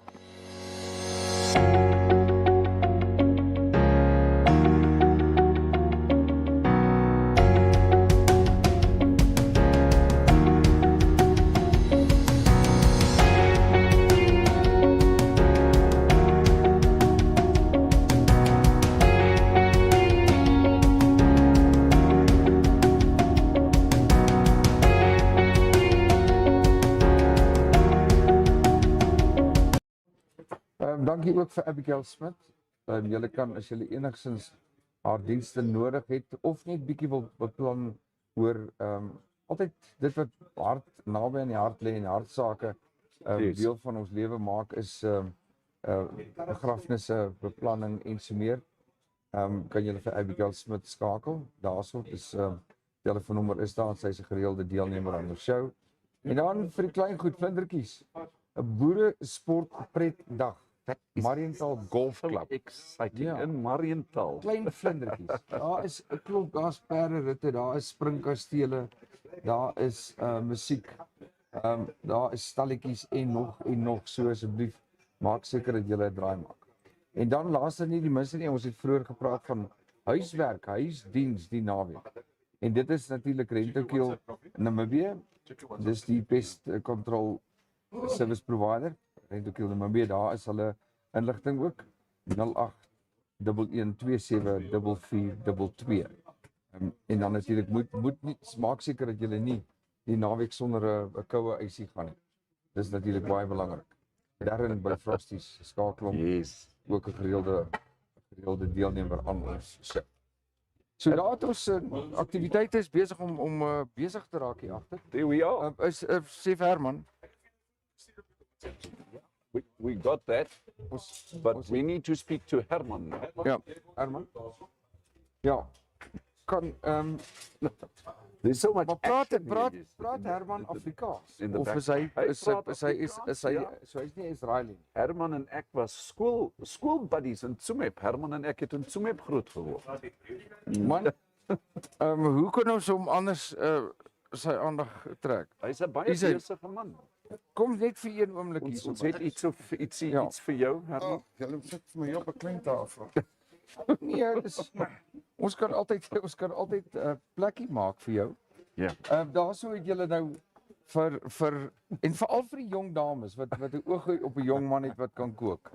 Dankie ook vir Abigail Smit. Julle kan as julle enigsins haar dienste nodig het of net bietjie wil beplan oor altyd dit wat hart naby aan die hart lê en hartsake deel van ons lewe maak is begrafnisse, beplanning en so meer. Kan julle vir Abigail Smit skakel. Daarso is telefoonnommer is daar en sy is 'n gereelde deelnemer aan ons show. En dan vir die klein goed vlindertjies, 'n boere sport pret dag That is Marienthal Golf so Club. exciting. Ja. In Marienthal. Klein vlindertjies. Daar is 'n klomp, daar's perderitte, daar is springkastele, daar is musiek. Daar is stalletjies en nog, so asseblief maak seker dat jy 'n draai maak. En dan laaste nie die minste nie, ons het vroeër gepraat van huiswerk, huisdiens die naweek. En dit is natuurlik Rentokil Namibia. Dis die pest control service provider. Rentokil Namibia, daar is hulle inligting ook 0811274422. En dan natuurlik moet nie maak seker dat jy nie die naweek sonder 'n koue ysie gaan nie. Dis natuurlik baie belangrik. Daarin by Frosties skakel hom Yes. ook 'n gereelde deelnemer aan ons show. So daar het ons aktiwiteite is besig om besig te raak hier agter. There we are. Sê vir Herman, We got that. But we need to speak to Herman. ja, Herman. Ja. Kan There's so much maar action here. praat Herman Afrikaans in the of back. is hy Hy praat so hy's nie Israeli nie. Herman en ek was schoolbuddies in Tsumeb. Herman en ek het in Tsumeb groot geword. Man, hoe kan ons hom anders sy aandag trek? Hy's 'n baie Wie sê- besige man. Kom net vir een oomblik hier. Ons het iets Ja. iets vir jou, Herman. Julle sit vir my op 'n klein tafel. Nee, ons kan altyd 'n plekkie maak vir jou. Ja. Daarso het julle nou vir en veral vir die jong dames wat 'n oog op 'n jong man het wat kan kook.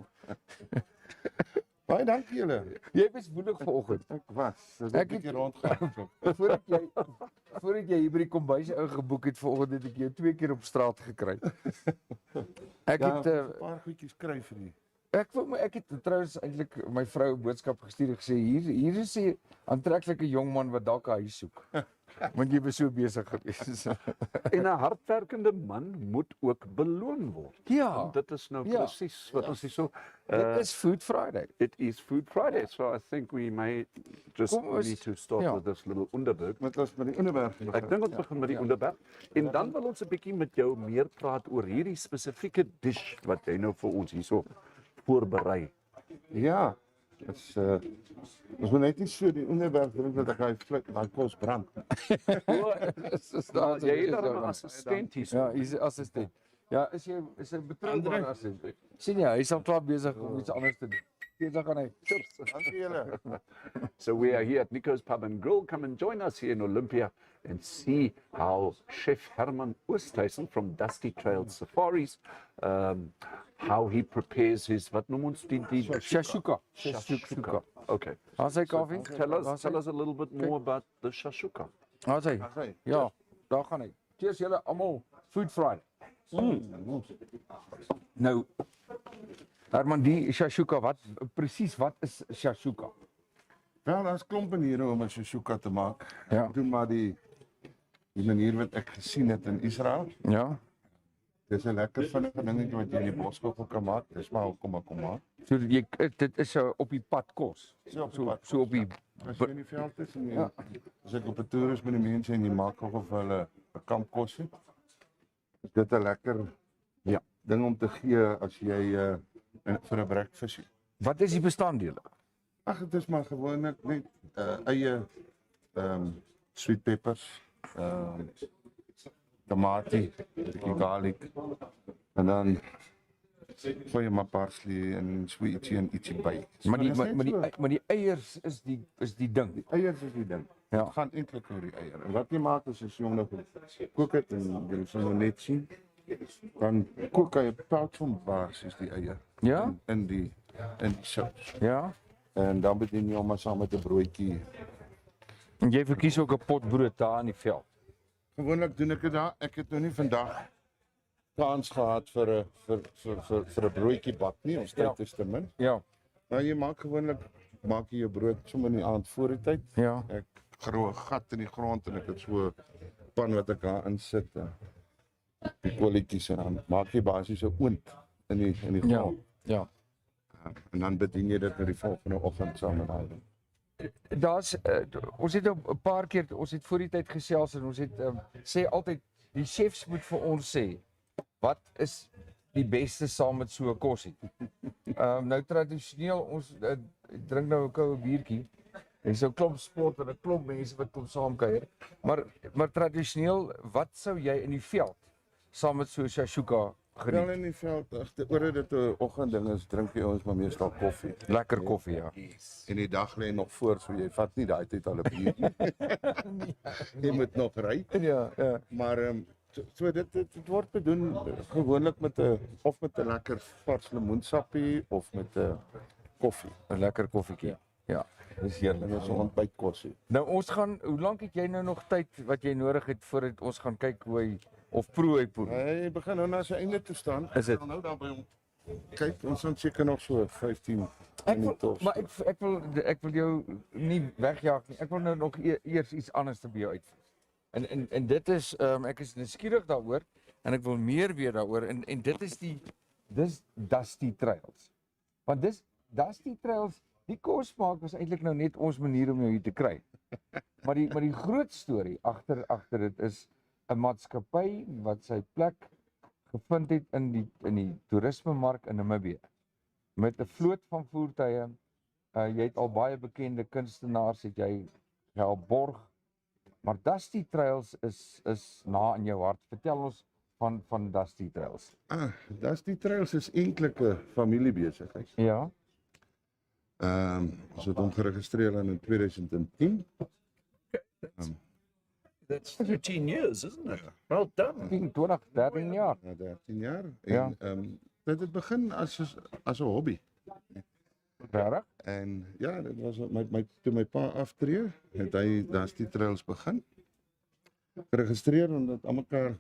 Baie dankie julle. Jy was woelig vanoggend. Ek was. Ek Ek het- het rondgegaan. Voordat jy hier by die kombuis ingeboek het vanoggend het ek jou 2 keer op straat gekry. Ek Ja, het 'n paar goedjies kry vir die. ek het trouens eintlik my vrou 'n boodskap gestuur en gesê hier is 'n aantreklike jong man wat dalk 'n huis soek. Want jy was so besig gewees. En 'n hardwerkende man moet ook beloon word. Ja. Dit is nou Ja. presies wat ons hier so Dit is Food Friday. it is Food Friday, so I think we may just Kom ons- need to start ja. with this little onderberg. Met ons met die onderwerp. Ek dink ons begin met die onderberg en dan wil ons 'n bietjie met jou meer praat oor hierdie spesifieke dish wat jy nou vir ons hierso voorberei. Ja. Dit's ons moet net nie so die onderwerp drink dat ek hy kos brand. Jy het daar 'n assistent hierso. Ja, hy's 'n assistent. Ja, is hy betroubare assistent? Sien jy, hy's al klaar besig om iets anders te doen. Besig gaan hy. Dankie julle. So we are here at Nico's Pub and Grill. Come and join us here in Olympia and see how Chef Herman Oosthuizen from Dusty Trail Safaris, how he prepares his, wat noem ons die Shashuka. Okay. Daar's hy koffie. Tell us a little bit more about the Shashuka. Daar's hy. Hy. Ja, daar gaan hy. Cheers julle almal. Food Friday. Nou Herman, die Shashuka, wat is Shashuka? Wel, daar's klomp maniere om 'n shashuka te maak. Ja. Ek doen maar die manier wat ek gesien het in Israel. Ja. Dis 'n lekker vinnige dingetjie wat jy in die boskoffel kan maak. Dis maar kom maar. So dit is op die pad kos. So op die pad So op die As jy in die veld is en Ja. as ek op 'n toer is met die mense en jy maak of hulle 'n kampkos het. Is dit 'n lekker ding om te gee as jy vir 'n breakfast. Wat is die bestanddele? Ag, dit is maar gewoonlik net eie sweet peppers, tamatie, 'n bietjie garlic en dan gooi jy maar parsley en so ietsie by. Maar die eiers is die ding. Eiers is die ding. Ja. Het gaan eintlik oor die eier. En wat jy maak is as jy hom nou kook het en jy sal nou net sien, dan kook jy 'n pout van basies die eier. Ja? In die sous. Ja. En dan bedien jy hom maar saam met 'n broodjie. En jy verkies ook 'n pot brood daar in die veld. Gewoonlik doen ek dit daar. Ek het nou nie vandag kans gehad vir 'n broodjie bak nie, ons tyd is te min. Ja. Maar jy maak jy jou brood sommer in die aand voor die tyd. Ja. Ek grawe 'n gat in die grond en ek het so 'n pan wat ek daar insit. Die kolletjies en dan maak jy basies 'n oond in die grond. Ja. En dan bedien jy dit na die volgende oggend saam met daai. Daar's ons het 'n paar keer ons het voor die tyd gesels en ons het sê altyd die chefs moet vir ons sê wat is die beste saam met so 'n kosie. Nou tradisioneel ons drink nou 'n koue biertjie. En so 'n klomp sport en 'n klomp mense wat kom saamkuier. Maar tradisioneel, wat sou jy in die veld saam met so Shashuka Wel geniet? in die veld, oor dit 'n oggendding is, drink jy ons maar meestal koffie. Lekker koffie, ja. En die dag lê nog voor, so jy vat nie daai tyd al 'n bier nie. Jy moet nog ry. Ja, ja. Maar so dit word bedoel gewoonlik met 'n lekker vars lemoensappie of met 'n koffie. 'n Lekker koffietjie. Ja, dis heerlik. En 'n ontbytkosie. Nou ons gaan, hoe lank het jy nou nog tyd wat jy nodig het voordat ons gaan kyk hoe hy of proe hy poe? Hy begin nou na sy einde toe staan. Is dit? Ek sal nou daar by hom kyk, ons gaan seker nog so 15 minute of so. Maar ek wil jou nie wegjaag nie. Ek wil nou nog eers iets anders te by jou uitvind. En dit is ek is nuuskierig daaroor en ek wil meer weet daaroor en dit is dis Dusty Trails. Want Dusty Trails, die kosmaak was eintlik nou net ons manier om jou hier te kry. Maar die groot storie agter dit is 'n maatskappy wat sy plek gevind het in die toerismemark in Namibië. Met 'n vloot van voertuie. Jy het al baie bekende kunstenaars, het jy help borg. Maar Dusty Trails is na in jou hart. Vertel ons van Dusty Trails. Dusty Trails is eintlik 'n familiebesigheid. Ja. Ons het hom geregistreer in 2010. That's 13 years, isn't it? Well done. 13 jaar. Na 13 jaar. Ja. En dit het begin as 'n hobby. Regtig? En ja, dit was toe my pa aftree, het hy Dusty Trails begin. Geregistreer en dit aan mekaar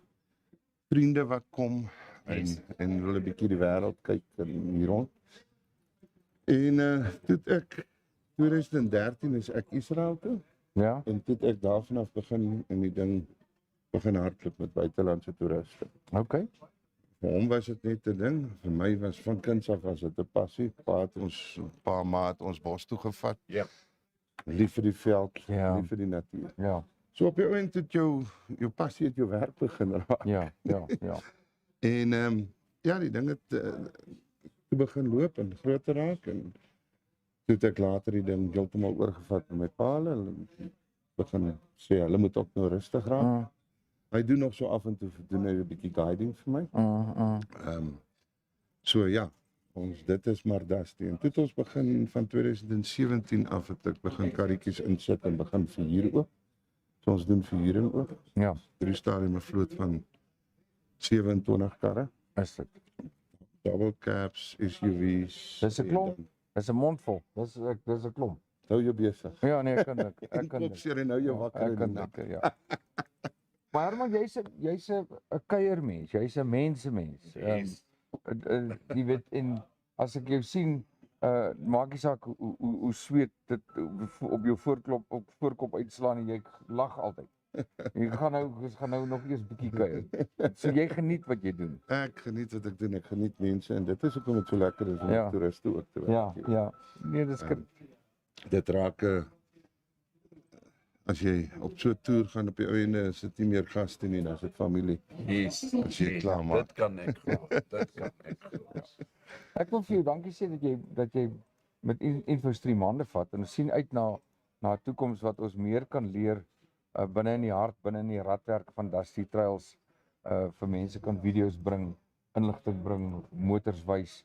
vriende wat kom en hulle 'n bietjie die wêreld kyk en hier rond. En toe ek 2013 is ek Israel toe. Ja. En toe ek daarvan af begin en die ding begin hardloop met buitelandse toeriste. Okay. Vir hom was dit net 'n ding, vir my was van kinds af was dit 'n passie. Pa maat ons bos toe gevat. Ja. Lief vir die veld, Ja. lief vir die natuur. Ja. So op die oomblik het jou passie het jou werk begin raak. Ja. En ja, die ding het toe begin loop en groter raak en toe het ek later die ding heeltemal oorgevat met my pa. Hulle begin sê hulle moet ook nou rustig raak. Hy doen nog so af en toe doen hy 'n bietjie guiding vir my. So ja, dit is maar Dusty. En toe het ons begin van 2017 af het ek begin karretjies insit en begin verhuur ook. So ons doen verhuuring ook. Ja. 3 stadium 'n vloot van 27 karre. Is dit? Double cabs, SUV's. Dis 'n klomp. Dis 'n mondvol. Dis 'n klomp. Hou jou besig. Ja, nee, ek kan dit. Ek kan dit. Kopseer en nou jou wakker Ek in die kan nag. dit, ja. Maar Herman, jy's 'n kuiermens, jy's 'n mensemens. Jy weet en as ek jou sien, maak nie saak hoe sweet dit op jou voorkop uitslaan en jy lag altyd. Jy gaan nou nog eers bietjie kuier. So jy geniet wat jy doen. Ek geniet wat ek doen. Ek geniet mense en dit is hoekom dit so lekker is om met toeriste ook te werk. Ja. Nee, dis Dit raak as jy op so 'n toer gaan op die einde is dit nie meer gaste nie, dan is dit familie. Yes. As jy klaar maak. Dit kan ek glo. Dit kan ek glo. Ek wil vir jou dankie sê dat jy met InfoStream hande vat en ons sien uit na 'n toekoms wat ons meer kan leer binne in die hart, binne in die radwerk van Dusty Trails, vir mense kan video's bring, inligting bring, motors wys,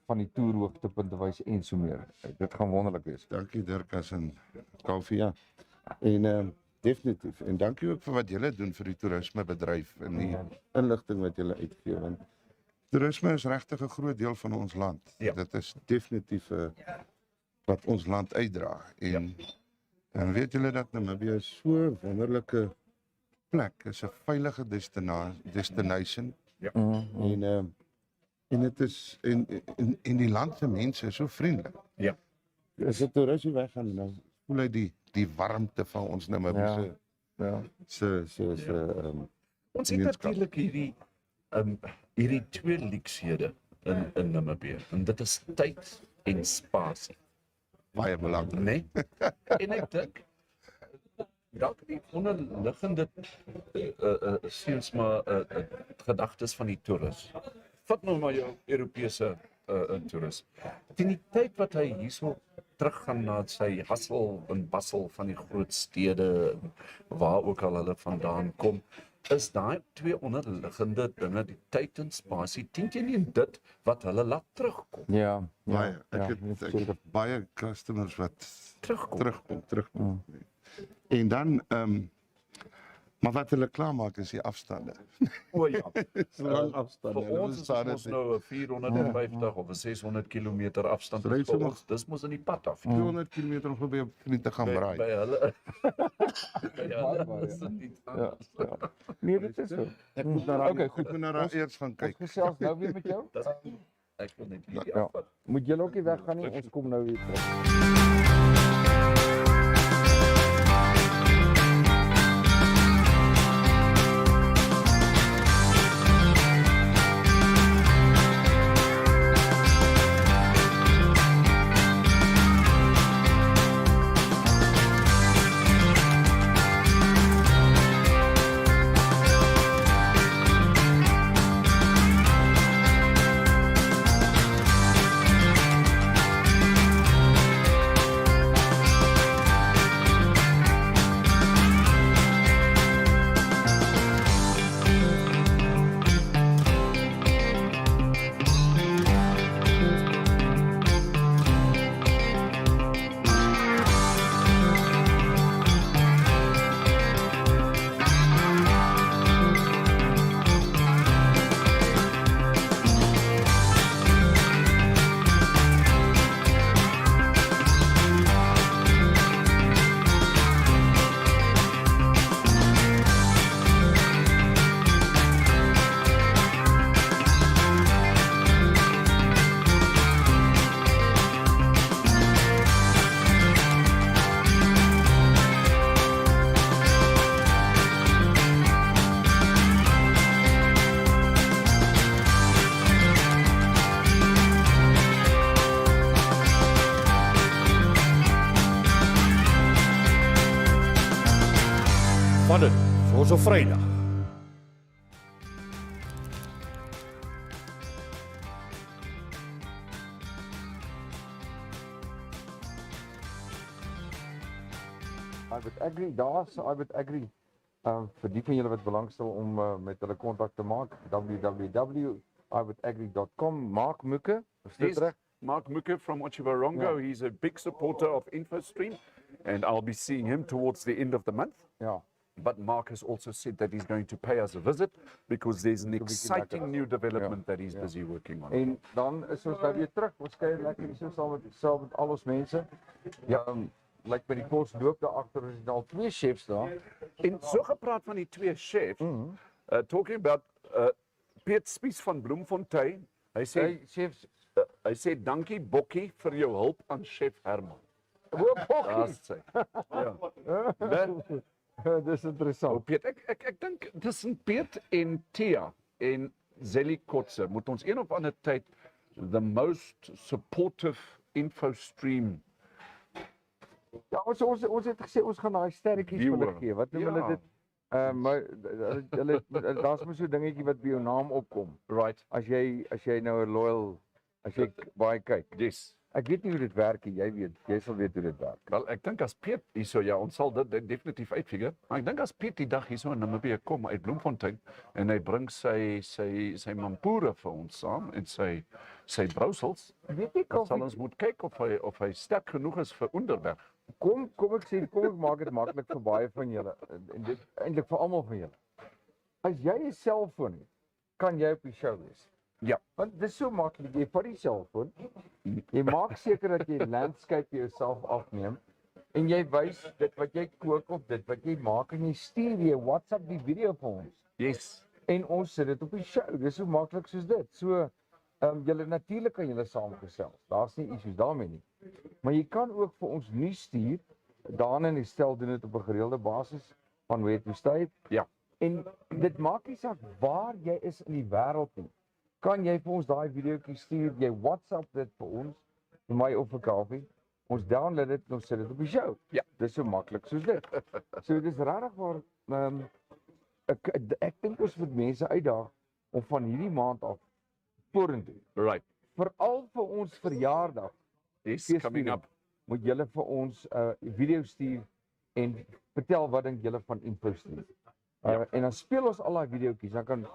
van die toer hoogtepunte wys en so meer. Dit gaan wonderlik wees. Dankie Dirkas en Kaufeee. Ja. En definitief. En dankie ook vir wat julle doen vir die toerismebedryf en die inligting wat julle uitgee want toerisme is regtig 'n groot deel van ons land. Ja. Dit is definitief wat ons land uitdra. En weet julle dat Namibië so 'n wonderlike plek is, 'n veilige destination. Ja. En dit is en die land se mense is so vriendelik. Ja. As 'n toerist weggaan dan voel hy die warmte van ons Namibië Ons het natuurlik hierdie twee leekshede in Namibië en dit is tyd en spasie. baie belangrik. Nee. En ek dink dalk die onderliggende seuns maar gedagtes van die toerist. Vat nou maar jou Europese toerist. Teen die tyd wat hy hierso teruggaan na sy hassel en bassel van die groot stede waar ook al hulle vandaan kom, is daai twee onderliggende dinge, die tyd en spasie, teen dit wat hulle laat terugkom. Ja, Baie. Ek het baie customers wat terugkom. En dan, maar wat hulle klaarmaak is die afstande. O ja, So lang afstande. vir ons is dit mos nou 'n 450 of 'n 600 kilometer afstand. Ry Vir sommer- ons, dis mos in die pad af. 200 km om by 'n vriend te gaan braai. By hulle. By Baie, hulle is dit iets Ja, anders. ja. Nee, dit is so. Ek moet na daai Okay, goed. ek moet na daai eers gaan Ons kyk. gesels nou weer met jou. Ek wil net hierdie Ja. afvat. Moet julle ook nie weggaan nie, ons kom nou weer terug. Vat dit, vir ons op Vrydag. I would agree, daar's I would agree. Vir die van julle wat belangstel om met hulle kontak te maak, www.iwouldAgree.com. Mark Mukke, is dit Yes, reg? Mark Mukke from Ochiwarongo. Yeah. He's a big supporter of InfoStream, and I'll be seeing him towards the end of the month. Ja. But Mark has also said that he's going to pay us a visit because there's an exciting new development that he's busy working on. En dan is ons nou weer terug. Ons kyk lekker hier so saam met al ons mense. Ja, like by die kos loop daar agter is al 2 chefs daar. En so gepraat van die twee chefs, talking about Piet Spies van Bloemfontein. Hy sê Hey chefs, hy sê dankie Bokkie vir jou hulp aan chef Herman. o Bokkie. Daar's sy. Ja. Nee, Dis interessant. Piet, ek dink tussen Piet en Tia en Zelly Kotse moet ons een of ander tyd the most supportive InfoStream. Ja, ons het gesê ons gaan daai sterretjies vir hulle Viewer. gee. Wat noem hulle Ja. dit? Maar hulle daar's mos so 'n dingetjie wat by jou naam opkom. Right. As jy nou 'n loyal, as jy baie kyk. Yes. Ek weet nie hoe dit werk nie. Jy sal weet hoe dit werk. Wel, ek dink as Piet hierso, ja, ons sal dit definitief uitfigure. Maar ek dink as Piet die dag hierso in Namibia kom uit Bloemfontein en hy bring sy mampoere vir ons saam en sy brousels, Weet jy dan sal Kaufeee, ons moet kyk of hy sterk genoeg is vir Onderberg. kom ek maak dit maklik vir baie van julle en dit eintlik vir almal van julle. As jy 'n selfoon het, kan jy op die show wees. Ja. Want dit is so maklik. Jy vat die selfoon, jy maak seker dat jy landscape jouself afneem en jy wys dit wat jy kook of dit wat jy maak en jy stuur jy WhatsApp die video vir ons. Yes. En ons sit dit op die show. Dis so maklik soos dit. So julle natuurlik kan julle saamgesels. Daar's nie issues daarmee nie. Maar jy kan ook vir ons nuus stuur. Daan en Estel doen dit op 'n gereelde basis van where to stay. Ja. En dit maak nie saak waar jy is in die wêreld nie. Kan jy vir ons daai videoetjie stuur? Jy WhatsApp dit vir ons, vir my of vir Kaufeee. Ons download dit en ons sit dit op die show. Ja. Dis so maklik soos dit. So dis regtig waar ek dink ons moet mense uitdaag om van hierdie maand af vorentoe Right. veral vir ons verjaardag Is coming feesviering, up. moet julle vir ons 'n video stuur en vertel wat dink julle van InfoStream. En dan speel ons al daai videoetjies, dan kan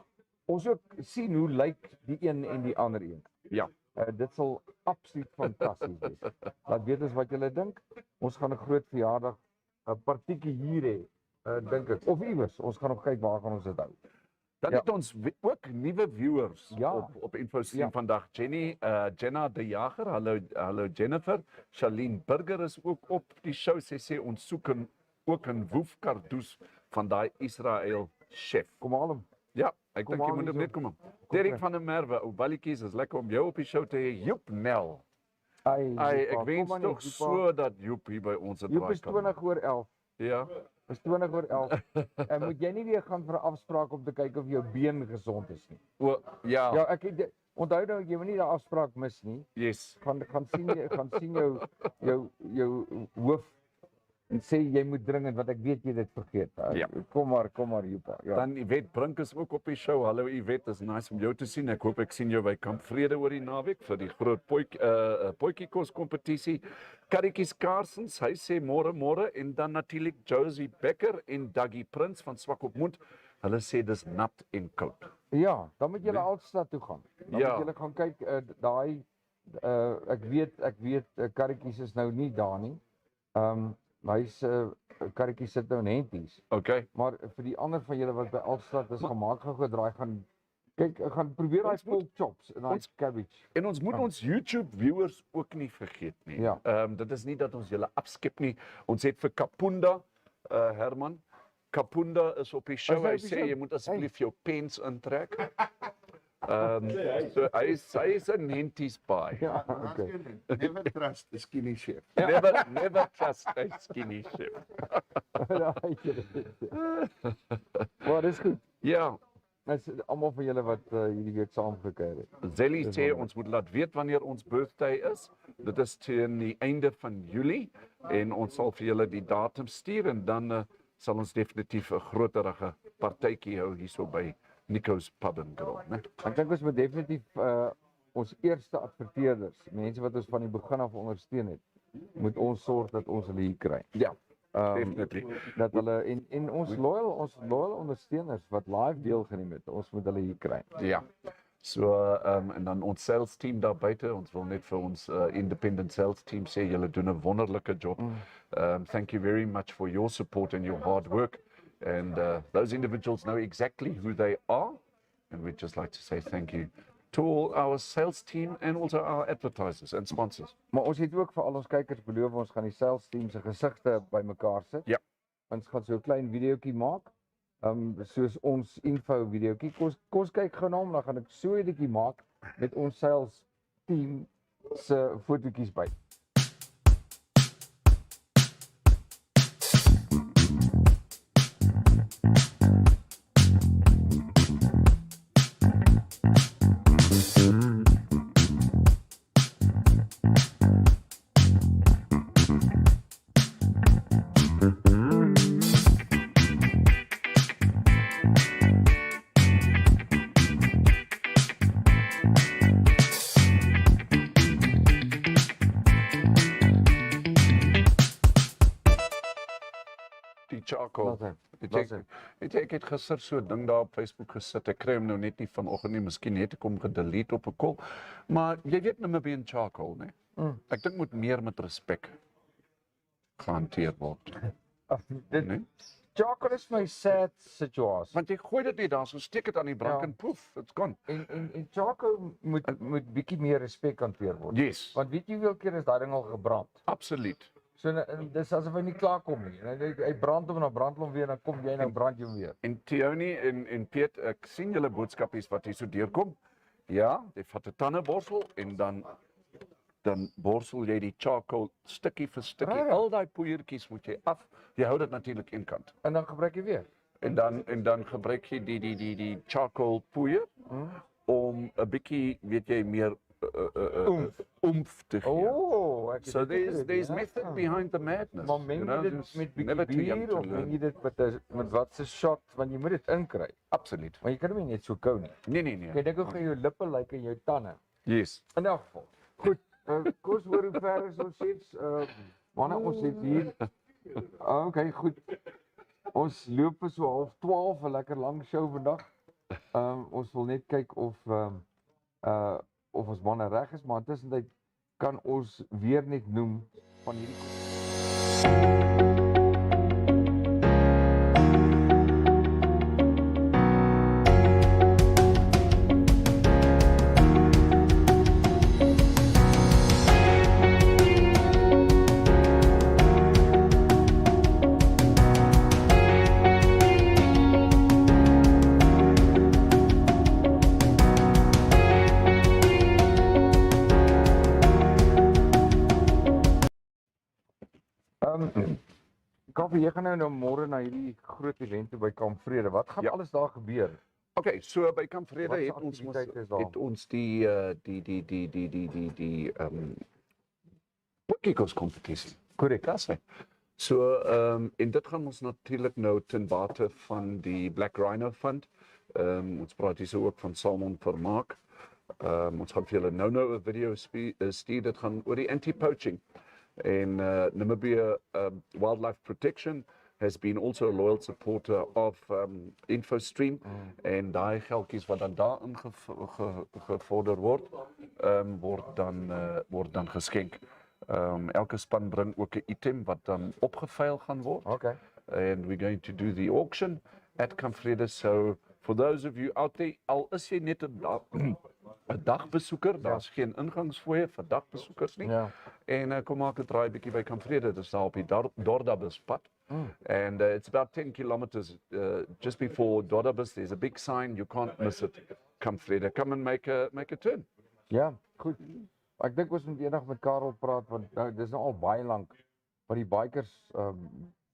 ons ook sien hoe lyk die een en die ander een. Ja. Dit sal absoluut fantasties wees. Laat weet ons wat julle dink. Ons gaan 'n groot verjaardag 'n partjie hier hê, dink ek. Of iewers. Ons gaan nog kyk waar gaan ons dit hou. Dan Ja. het ons ook nuwe viewers Ja. op InfoStream Ja. vandag. Jenna de Jager, hallo Jennifer. Charlene Burger is ook op die show. Sy sê ons soek ook 'n woefkardoes van daai Israel chef. Kom haal hom. Ja, ek Kom dink jy aan moet hom hierso. net kom. Kom Derek terug. van der Merwe, ou balletjies, is lekker om jou op die show te hê. Joep Nel. Ai, Ek wens tog so dat Joep hier by ons het Joep is 20 oor 11. Ja. Is 20 oor 11. En moet jy nie weer gaan vir 'n afspraak om te kyk of jou been gesond is nie. O, ja. Ja, ek het onthou nou jy moet nie daai afspraak mis nie. Yes. Gaan sien jou hoof en sê jy moet dringend want ek weet jy dit vergeet. Ja. Kom maar Joepa. Ja. Dan Yvette Brink is ook op die show. Hallo Yvette, is nice om jou te sien. Ek hoop ek sien jou by Kamp Vrede oor die naweek vir die groot potjiekos kompetisie. Karretjies Karsens, hy sê môre en dan natuurlik Josie Becker en Dougie Prins van Swakopmund. Hulle sê dis nat en koud. Ja, dan moet jy na Altstad toe gaan. Dan Ja. moet jy gaan kyk daai ek weet karretjies is nou nie daar nie. Hy's karretjies sit nou in Henties. Okay. Maar vir die ander van julle wat by Altstad is gemaak gou draai gaan kyk, gaan probeer daai pork chops en daai cabbage. En ons moet ons YouTube viewers ook nie vergeet nie. Ja. Dit is nie dat ons julle afskep nie. Ons het vir Kapunda, Herman, Kapunda is op die show. Is hy Hy op die sê show? jy moet asseblief jou pens intrek. So hy is 'n Henties baie. Ja, okay. Never trust the skinny chef. Never trust a skinny chef. Maar dis goed. Ja, Dis almal van julle wat hierdie week saamgekyk het. Zelly sê ons moet laat weet wanneer ons birthday is. Dit is teen die einde van Julie en ons sal vir julle die datum stuur en dan sal ons definitief 'n groterige partytjie hou hierso by Nico's Pub and Grill, né? Ek dink ons moet definitief ons eerste adverteerders, mense wat ons van die begin af ondersteun het, moet ons sorg dat ons hulle hier kry. Ja, definitely. Dat hulle en ons loyal ondersteuners wat live deelgeneem het, ons moet hulle hier kry. Ja. So en dan ons sales team daar buite, ons wil net vir ons independent sales team sê julle doen 'n wonderlike job. Thank you very much for your support and your hard work. And those individuals know exactly who they are. And we'd just like to say thank you to all our sales team and also our advertisers and sponsors. Maar ons het ook vir al ons kykers beloof ons gaan die sales team se gesigte bymekaar sit. Ja. Ons gaan so 'n klein videoetjie maak. Soos ons info videoetjie. Kom kyk gou na hom, dan gaan ek so 'n editjie maak met ons sales team se fotootjies by. Die charcoal. Wat is? Weet jy, ek het gister so 'n ding daar op Facebook gesit. Ek kry hom nou net nie vanoggend nie. Miskien het ek hom gedelete op 'n kol. Maar jy weet Namibian charcoal, né? Ek dink moet meer met respek gehanteer word. Nee? Charcoal is my sad situasie. Want jy gooi dit net daar, so steek dit aan die brand Ja. en poef, dit's gone. En charcoal moet bietjie meer respek hanteer word. Yes, Want weet jy hoeveel keer is daai ding al gebrand? absoluut. So dis asof hy nie klaar kom nie. Hy brand hom en dan brand hom weer en dan kom jy nou brand jy hom weer. En Theoni en Piet, ek sien julle boodskapies wat hier so deurkom. Ja, jy vat 'n tandeborsel en dan borsel jy die charcoal stukkie vir stukkie. Regtig? Al daai poeiertjies moet jy af. Jy hou dit natuurlik eenkant. En dan gebruik jy weer. En dan gebruik jy die charcoal poeier om 'n bietjie, weet jy, meer oomph te gee. Oh, ek het So dit geweet, there's ja. method behind the madness. Maar meng jy dit It's met never bietjie too young bier to of meng learn. jy dit met wat se shot want jy moet dit inkry. Absoluut. Maar jy kan hom nie net so kou nie. Nee. Jy dink hoe gaan jou lippe lyk en jou tande. Yes. In elk geval. Goed, Koos, hoor hoe ver is ons steeds? Wanneer ons het hier... Okay, goed. Ons loop vir so 11:30, 'n lekker lang show vandag. Ons wil net kyk of ons manne reg is, maar intussen kan ons weer net noem van hierdie Kaufee, jy gaan nou môre na hierdie groot event toe by Kamp Vrede. Wat gaan alles daar gebeur? Okay, so by Kamp Vrede Wat se het ons aktiwiteite is daar? het ons die potjiekos kompetisie. Korrek. Dis hy. So en dit gaan ons natuurlik nou ten bate van die Black Rhino Fund. Ons praat hier so ook van Salmon Vermaak. Ons gaan vir julle nou 'n video stuur. Dit gaan oor die anti-poaching. And Namibia Wildlife Protection has been also a loyal supporter of InfoStream. En daai geldjies wat dan daarin gevorder word dan geskenk. Elke span bring ook 'n item wat dan opgeveil gaan word. Okay. And we're going to do the auction at Kamp Vrede. So for those of you out there, al is jy net 'n dagbesoeker, daar's geen ingangsfooie vir dagbesoekers nie. Ja. En kom maak 'n draai bietjie by Kamp Vrede, dis daar op die Dordabus pad. And it's about 10 kilometers just before Dordabus. There's a big sign, you can't miss it. Kamp Vrede, come and make a turn. Ja, goed. Ek dink ons moet eendag met Karel praat want dis nou al baie lank wat die bikers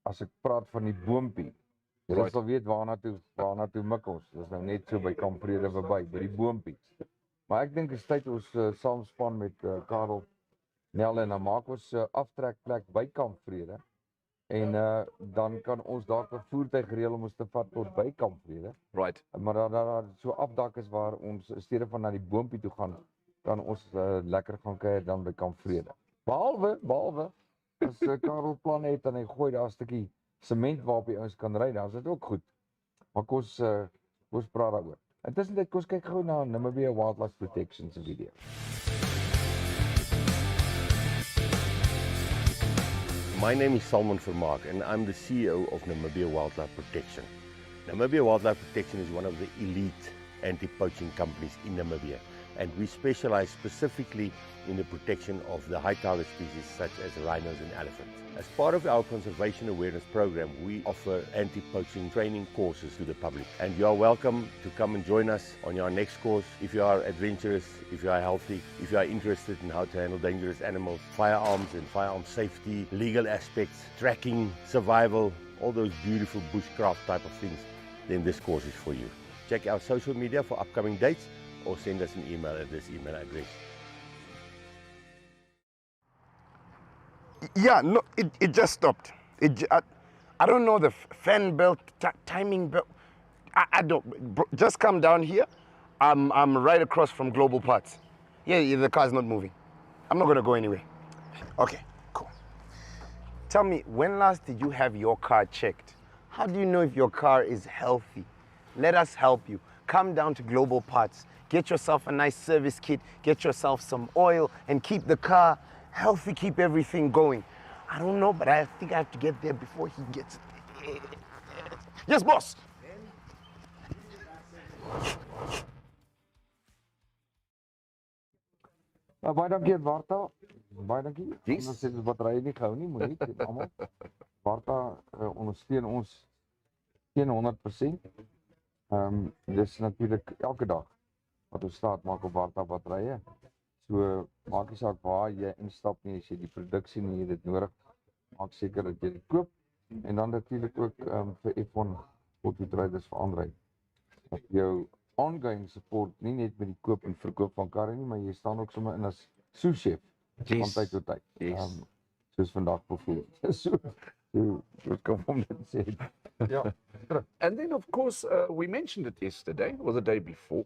as ek praat van die boompie. Jy sal weet waarna toe mik ons. Dis nou net so by Kamp Vrede verby, by die boompie. Maar ek dink dit is tyd ons saamspan met Karel, Nel en dan maak ons 'n aftrekplek by Kamp Vrede. En dan kan ons dalk 'n voertuig reël om ons te vat tot by Kamp Vrede. Right. Maar daar so afdak is waar ons in steede van na die boompie toe gaan, kan ons lekker gaan kuier dan by Kamp Vrede. Behalwe as Karel planne het en hy gooi daar 'n stukkie sement waarop jy ons kan ry, dan is dit ook goed. Maar ons praat daaroor. Intussen dit kos kyk gou na Namibia Wildlife Protection se video. My name is Salmon Vermaak and I'm the CEO of Namibia Wildlife Protection. Namibia Wildlife Protection is one of the elite anti-poaching companies in Namibia, and we specialize specifically in the protection of the high target species such as rhinos and elephants. As part of our conservation awareness program, we offer anti-poaching training courses to the public, and you are welcome to come and join us on our next course if you are adventurous, if you are healthy, if you are interested in how to handle dangerous animals, firearms and firearm safety, legal aspects, tracking, survival, all those beautiful bushcraft type of things, then this course is for you. Check our social media for upcoming dates or send us an email at this email address. Yeah, no, it just stopped. I don't know the fan belt, timing belt. I don't. Just come down here. I'm right across from Global Parts. Yeah, the car's not moving. I'm not gonna go anywhere. Okay, cool. Tell me, when last did you have your car checked? How do you know if your car is healthy? Let us help you. Come down to Global Parts. Get yourself a nice service kit. Get yourself some oil and keep the car healthy, keep everything going. I don't know, but I think I have to get there before he gets it. Yes, boss. Baie dankie Warta. Baie dankie. Yes. Ons het die batterye nie gehou nie, moenie almal. Warta ondersteun ons teen 100%. Dis natuurlik elke dag wat ons staat maak op Warta batterye. So maak nie saak waar jy instap nie, as jy die produksie nie dit nodig, maak seker dat jy dit koop. En dan natuurlik ook vir F1 autotraders vir aanry. Dat jou ongoing support nie net met die koop en verkoop van karre nie, maar jy staan ook sommer in as sous-chef van tyd tot tyd. Yes. Soos vandag bijvoorbeeld. So kom om dit te sê. Ja. And then, of course, we mentioned it yesterday or the day before.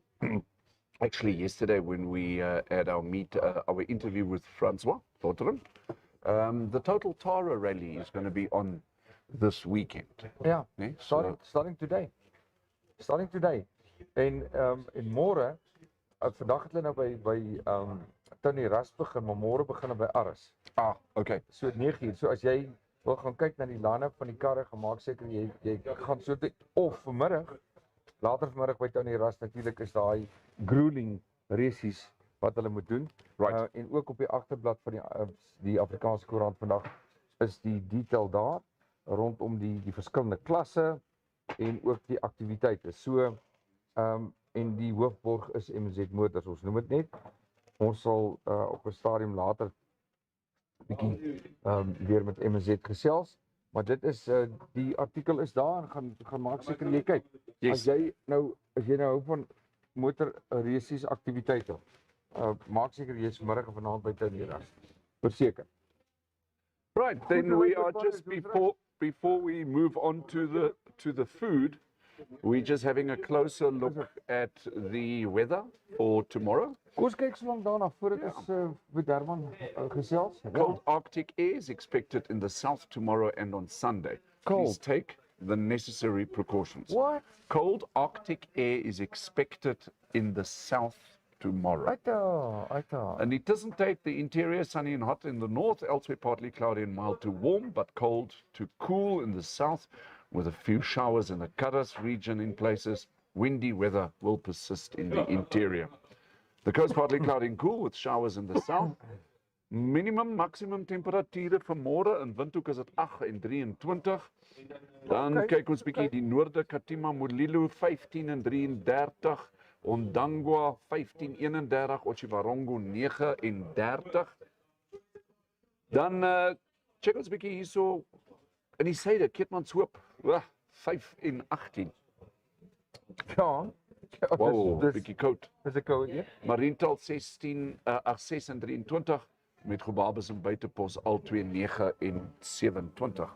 actually yesterday when we had our interview with Francois Totterum, the Total Tara rally is going to be on this weekend. Ja, Nee, starting today. Starting today. En môre, vandag het hulle nou by Tony Ras begin, maar môre begin hulle by Aris. Okay. So 9 uur. So as jy wil gaan kyk na die line-up van die karre, gemaak seker jy gaan so toe, of vanmiddag, later vanmiddag by Tony Ras natuurlik is daai grueling races wat hulle moet doen. Right. En ook op die agterblad van die Afrikaanse koerant vandag is die detail daar rondom die verskillende klasse en ook die aktiwiteite. So en die hoofborg is MZ Motors. Ons noem dit net. Ons sal op 'n stadium later bietjie weer met MZ gesels, maar dit is die artikel is daar en gaan maak seker jy kyk. Yes. As jy nou hou van motor racing aktiwiteite, maak seker jy's vanmiddag of vanaand by Tony Ras. Verseker. Right, then we are just before we move on to the food, we're just having a closer look at the weather for tomorrow. Kom ons kyk so lank daarna voordat ons met Herman gesels. Cold Arctic air is expected in the south tomorrow and on Sunday. Please take the necessary precautions. What? Cold Arctic air is expected in the south tomorrow. And it doesn't take the interior sunny and hot in the north, elsewhere partly cloudy and mild to warm, but cold to cool in the south, with a few showers in the Karas region in places. Windy weather will persist in the interior. The coast partly cloudy and cool with showers in the south. Maximum temperature vir môre in Windhoek is dit 8 en 23. Dan kyk ons bietjie die noorde, Katima, Mulilo 15 en 33. Ondangwa 15:31, Otjiwarongo 9:30. Dan check ons bietjie hierso in die suide, Keetmanshoop 5:18. Ja. Wow, bietjie koud. Is dit koud hier? Mariental 6:23 met Gobabes en Buitepos al 2:27.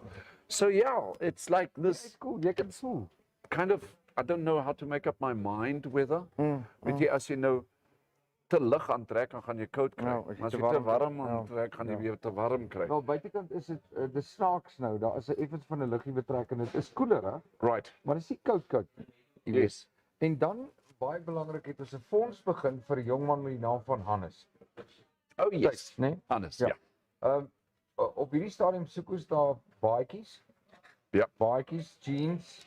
So yeah, it's like this Cool, jy kan so. kind of, I don't know how to make up my mind weather. Weet jy, as jy nou te lig aantrek, dan gaan jy koud kry. Nou, Maar as jy te warm aantrek, gaan jy weer te warm kry. Wel, buitekant is dit die snaaks nou. Daar is 'n effens van 'n luggie betrek en dit is koeler, hè? Right. Maar dit is nie koud nie. Jy weet. Yes. En dan baie belangrik het ons 'n fonds begin vir 'n jong man met die naam van Hannes. Oh yes. Né? Hannes, Ja. ja. Op hierdie stadium soek ons daar baadjies. Ja. Baadjies, jeans.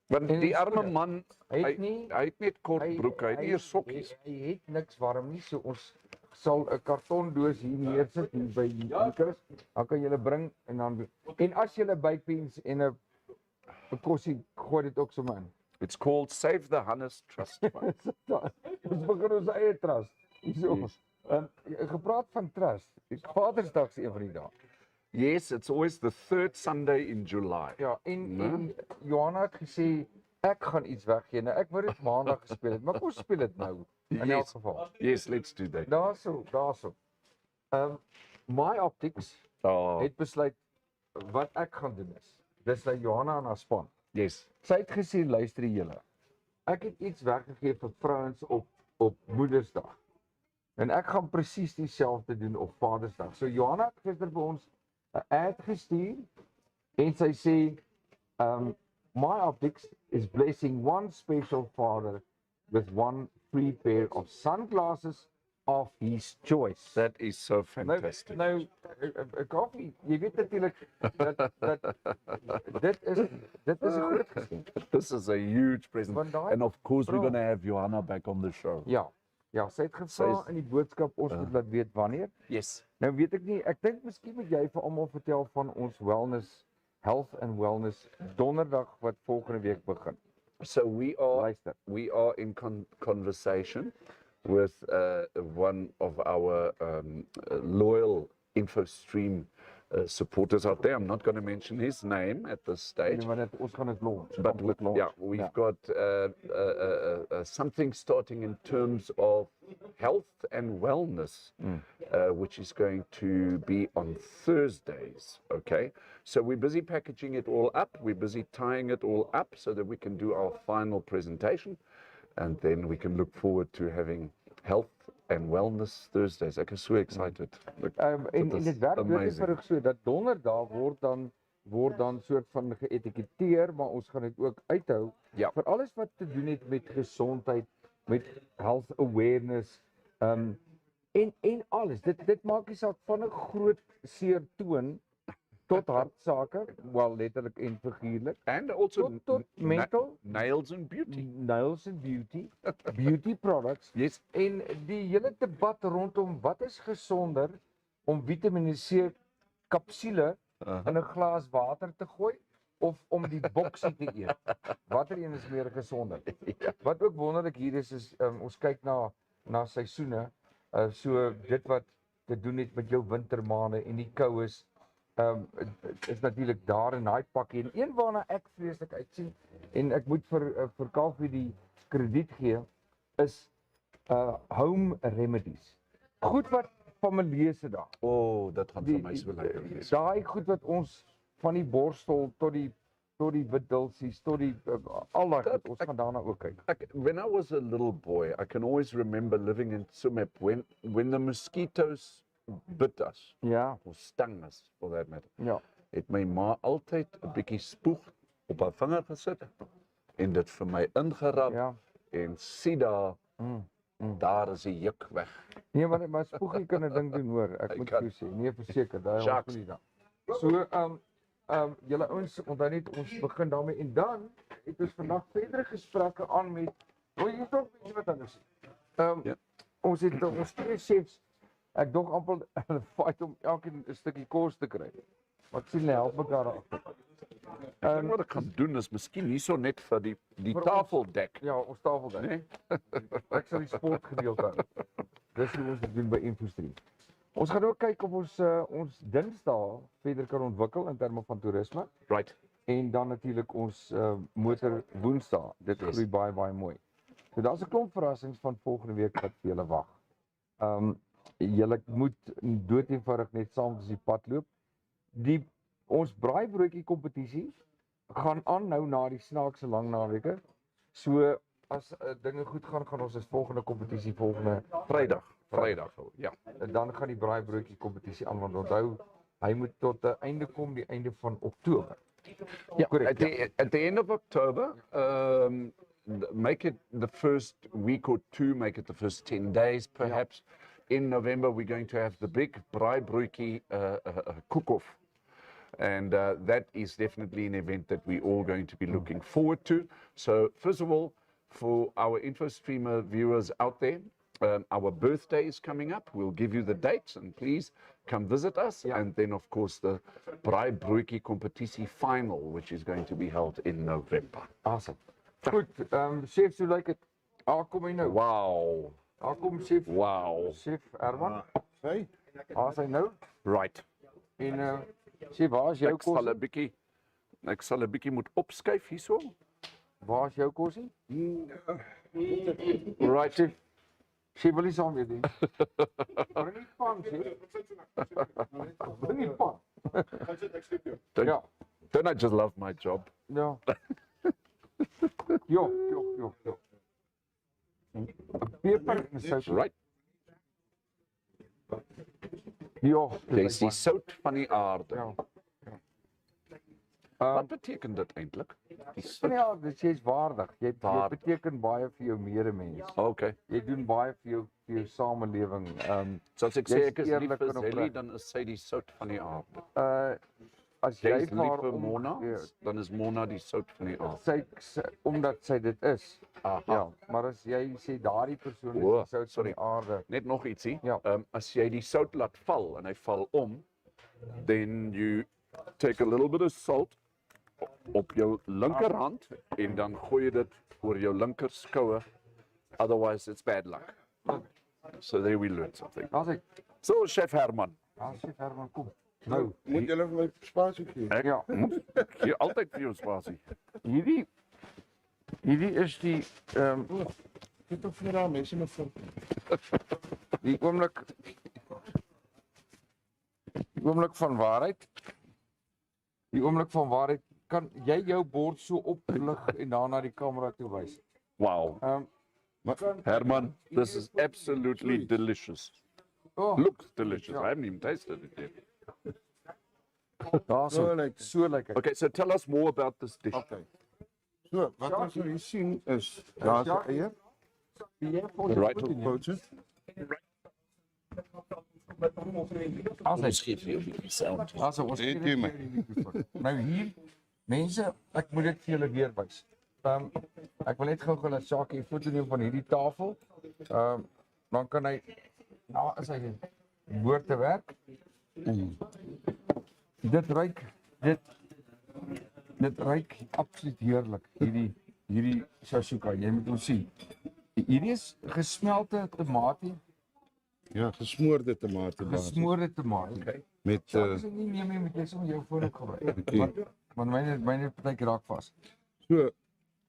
Want En die arme skoene. man, Hy hy het nie het net kort broek, hy het nie eers sokkies. Hy het niks warm nie, so ons sal 'n kartondoos hier neersit hier by Dirkas. Dan kan jy hulle bring en dan as jy 'n bykpens en 'n kossie gooi dit ook sommer in. It's called Save the Hannes Trust Fund. Ons begin ons eie trust. Hierso. Gepraat van trust. Vadersdag is een van die dae. Yes, it's always the third Sunday in July. Ja, en Johanna het gesê ek gaan iets weggee. Nou ek wou dit maandag gespeel het, maar kom ons speel dit nou in elk geval. Yes, let's do that. Daarso. My Optics het besluit wat ek gaan doen is. Dis nou Johanna en haar span. Yes. Sy het gesê luister julle. Ek het iets weggegee vir vrouens op Moedersdag. En ek gaan presies dieselfde doen op Vadersdag. So Johanna het gister vir ons 'n ad gestuur en sy sê My Optics is blessing one special father with one free pair of sunglasses of his choice. That is so fantastic. Nou Kaufeee, jy weet natuurlik dat dit is 'n groot geskenk. This is a huge present. Want daai And of course we're vrou- going to have Johanna back on the show. Ja, sy het gevra in die boodskap ons moet laat weet wanneer. Yes. Nou weet ek nie, ek dink miskien moet jy vir almal vertel van ons health and wellness donderdag wat volgende week begin. So Luister. we are in conversation with one of our loyal InfoStream supporters out there. I'm not going to mention his name at this stage. Nee, maar ons gaan dit launch. But we've got something starting in terms of health and wellness, which is going to be on Thursdays. Okay, so we're busy packaging it all up. We're busy tying it all up so that we can do our final presentation. and then we can look forward to having health and wellness Thursdays. Ek is so excited. En dit werk amazing. doodgerig so dat donderdag word dan soort van geëtiketeer, maar ons gaan dit ook uithou Ja. vir alles wat te doen het met gesondheid, met health awareness, en alles. Dit maak nie saak van 'n groot seer toon tot hartsake, wel letterlik en figuurlik, And also tot mental, nails and beauty. nails and beauty products. Yes. En die hele debat rondom wat is gesonder om Vitamiene C kapsule in 'n glas water te gooi of om die boksie te eet. Watter een is meer gesonder? Wat ook wonderlik hier is ons kyk na seisoene, so dit wat te doen het met jou wintermaande en die koue is natuurlik daar in daai pakkie. En een waarna ek vreeslik uitsien en ek moet vir Kaufeee die krediet gee, is home remedies. Goed wat familiese daar. Dat gaan vir my so lekker wees. Daai goed wat ons van die borstel tot die bedulsies, tot die al daai goed, ons gaan daarna ook kyk. When I was a little boy, I can always remember living in Tsumeb when the mosquitoes bit us, Ja, or stung us for that matter. ja. Het my ma altyd 'n bietjie spoeg op haar vinger gesit en dit vir my ingerap Ja. en sien daar is die juk weg. Nee, maar spoegie kan 'n ding doen hoor. Ek moet vir jou sê, nee verseker, daai Sharks. ons nie dan. So julle ouens onthou net ons begin daarmee en dan het ons vandag verdere gesprekke aan met hier is nog iets wat anders. Ja. Ons het ons twee chefs. Ek dog amper hulle fight om elkeen 'n stukkie kos te kry. Maar ek sien hulle help mekaar daar. Ek dink wat ek gaan doen is miskien hierso net vir die Vir tafeldek. Ja, ons tafeldek. Nee? Ek sal die sportgedeelte hou. Dis hoe ons dit doen by InfoStream. Ons gaan ook kyk of ons Dinsdae verder kan ontwikkel in terme van toerisme. Right. En dan natuurlik ons motor Woensdae. Dit groei baie mooi. So daar's 'n klomp verrassings van volgende week wat vir julle wag. Julle moet dood eenvoudig net saam op die pad loop. Ons braaibroodjie kompetisie gaan aan nou na die snaakse lang naweke. So as dinge goed gaan ons volgende kompetisie volgende Vrydag, ja. en dan gaan die braaibroodjie kompetisie aan, want onthou hy moet tot 'n einde kom die einde van Oktober. Yeah, Correct, at the end of October, make it the first week or two, make it the first 10 days perhaps. In November, we're going to have the big braaibroodjie cook-off. And that is definitely an event that we're all going to be looking forward to. So first of all, for our InfoStreamer viewers out there, our birthday is coming up. We'll give you the dates and please come visit us. And then of course the braaibroodjie competitie final, which is going to be held in November. Awesome. Goed, chefs, hoe lyk dit? Kom hy nou. Wow. Kom chef. Wow. Chef Herman. Sy? Sy nou. Right. En chef, waar is jou Ek sal kos? 'n bietjie moet opskuif hierso. Waar is jou kosie? Right. Chef wil nie saam weet nie. Bring nie pan, chef. Bring nie pan. Don't I just love my job? Ja. Jo. Peper en sout. Right. Ja. Dis die sout van die aarde. Ja. Wat beteken dit eintlik? Die sout. Ja, dit is waardig. Jy beteken baie vir jou medemens. Okay. Jy doen baie vir jou samelewing. So as ek sê Jy's ek is lief eerlik vir en Zelly, opreg. dan is sy die sout van die aarde. As jy Jy's vir lief haar vir Mona, dan is Mona die sout van die aarde. omdat sy dit is. Aha. Ja, maar as jy sê daardie persoon is O, die sout van sorry. die aarde. Net nog ietsie. Ja. As jy die sout laat val en hy val om, then you take a little bit of salt op jou linkerhand en dan gooi jy dit oor jou linker skouer. Otherwise it's bad luck. So there we learned something. As ek So Chef Herman, Chef Herman kom. Nou, Moet julle vir my spasie gee? ek gee altyd vir jou spasie. hierdie is die Dit is vir daai mense met die oomblik van waarheid. Die oomblik van waarheid, kan jy jou bord so oplig en daarna die kamera toe wys? Wow. Herman, this is absolutely delicious. Oh, Looks delicious. I haven't even tasted it yet. so lekker. Okay, so tell us more about this dish. Okay. So, wat ons nou hier sien is, daar's 'n eier, Right. poached. Ons gee Eet jy my? Nou hier, mense, ek moet dit vir julle weer wys. Ek wil net gou laat Shaki 'n foto neem van hierdie tafel. Dan kan hy as hy behoort te werk. Dit ruik absoluut heerlik, hierdie Shashuka. Jy moet hom sien. Hierdie is gesmelte tamatie, Ja, gesmoorde tomate. gesmoorde tamatie. Okay. Met As jy nie neem nie, moet jy sommer jou foon ook gebruik. Want myne partykeer raak vas. so,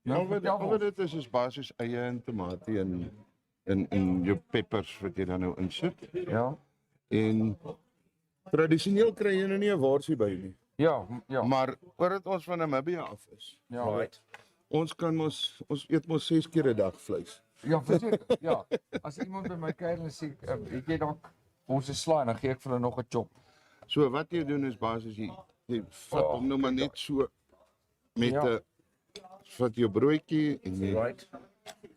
Nou, al wat dit is basies eie en tomatie en jou peppers wat jy dan nou insit. Ja. En tradisioneel kry jy nou nie 'n worsie by nie. Ja. Maar omdat ons van Namibia af is, Ja. Right. ons eet mos 6 keer 'n dag vleis. Ja, verseker. Ja. As iemand by my kuier en sê, "Weet jy dalk ons is slaai," dan gee ek vir hulle nog 'n chop. So wat jy doen is basies jy vat hom nou maar net so met 'n vat jou broodjie en jy Right.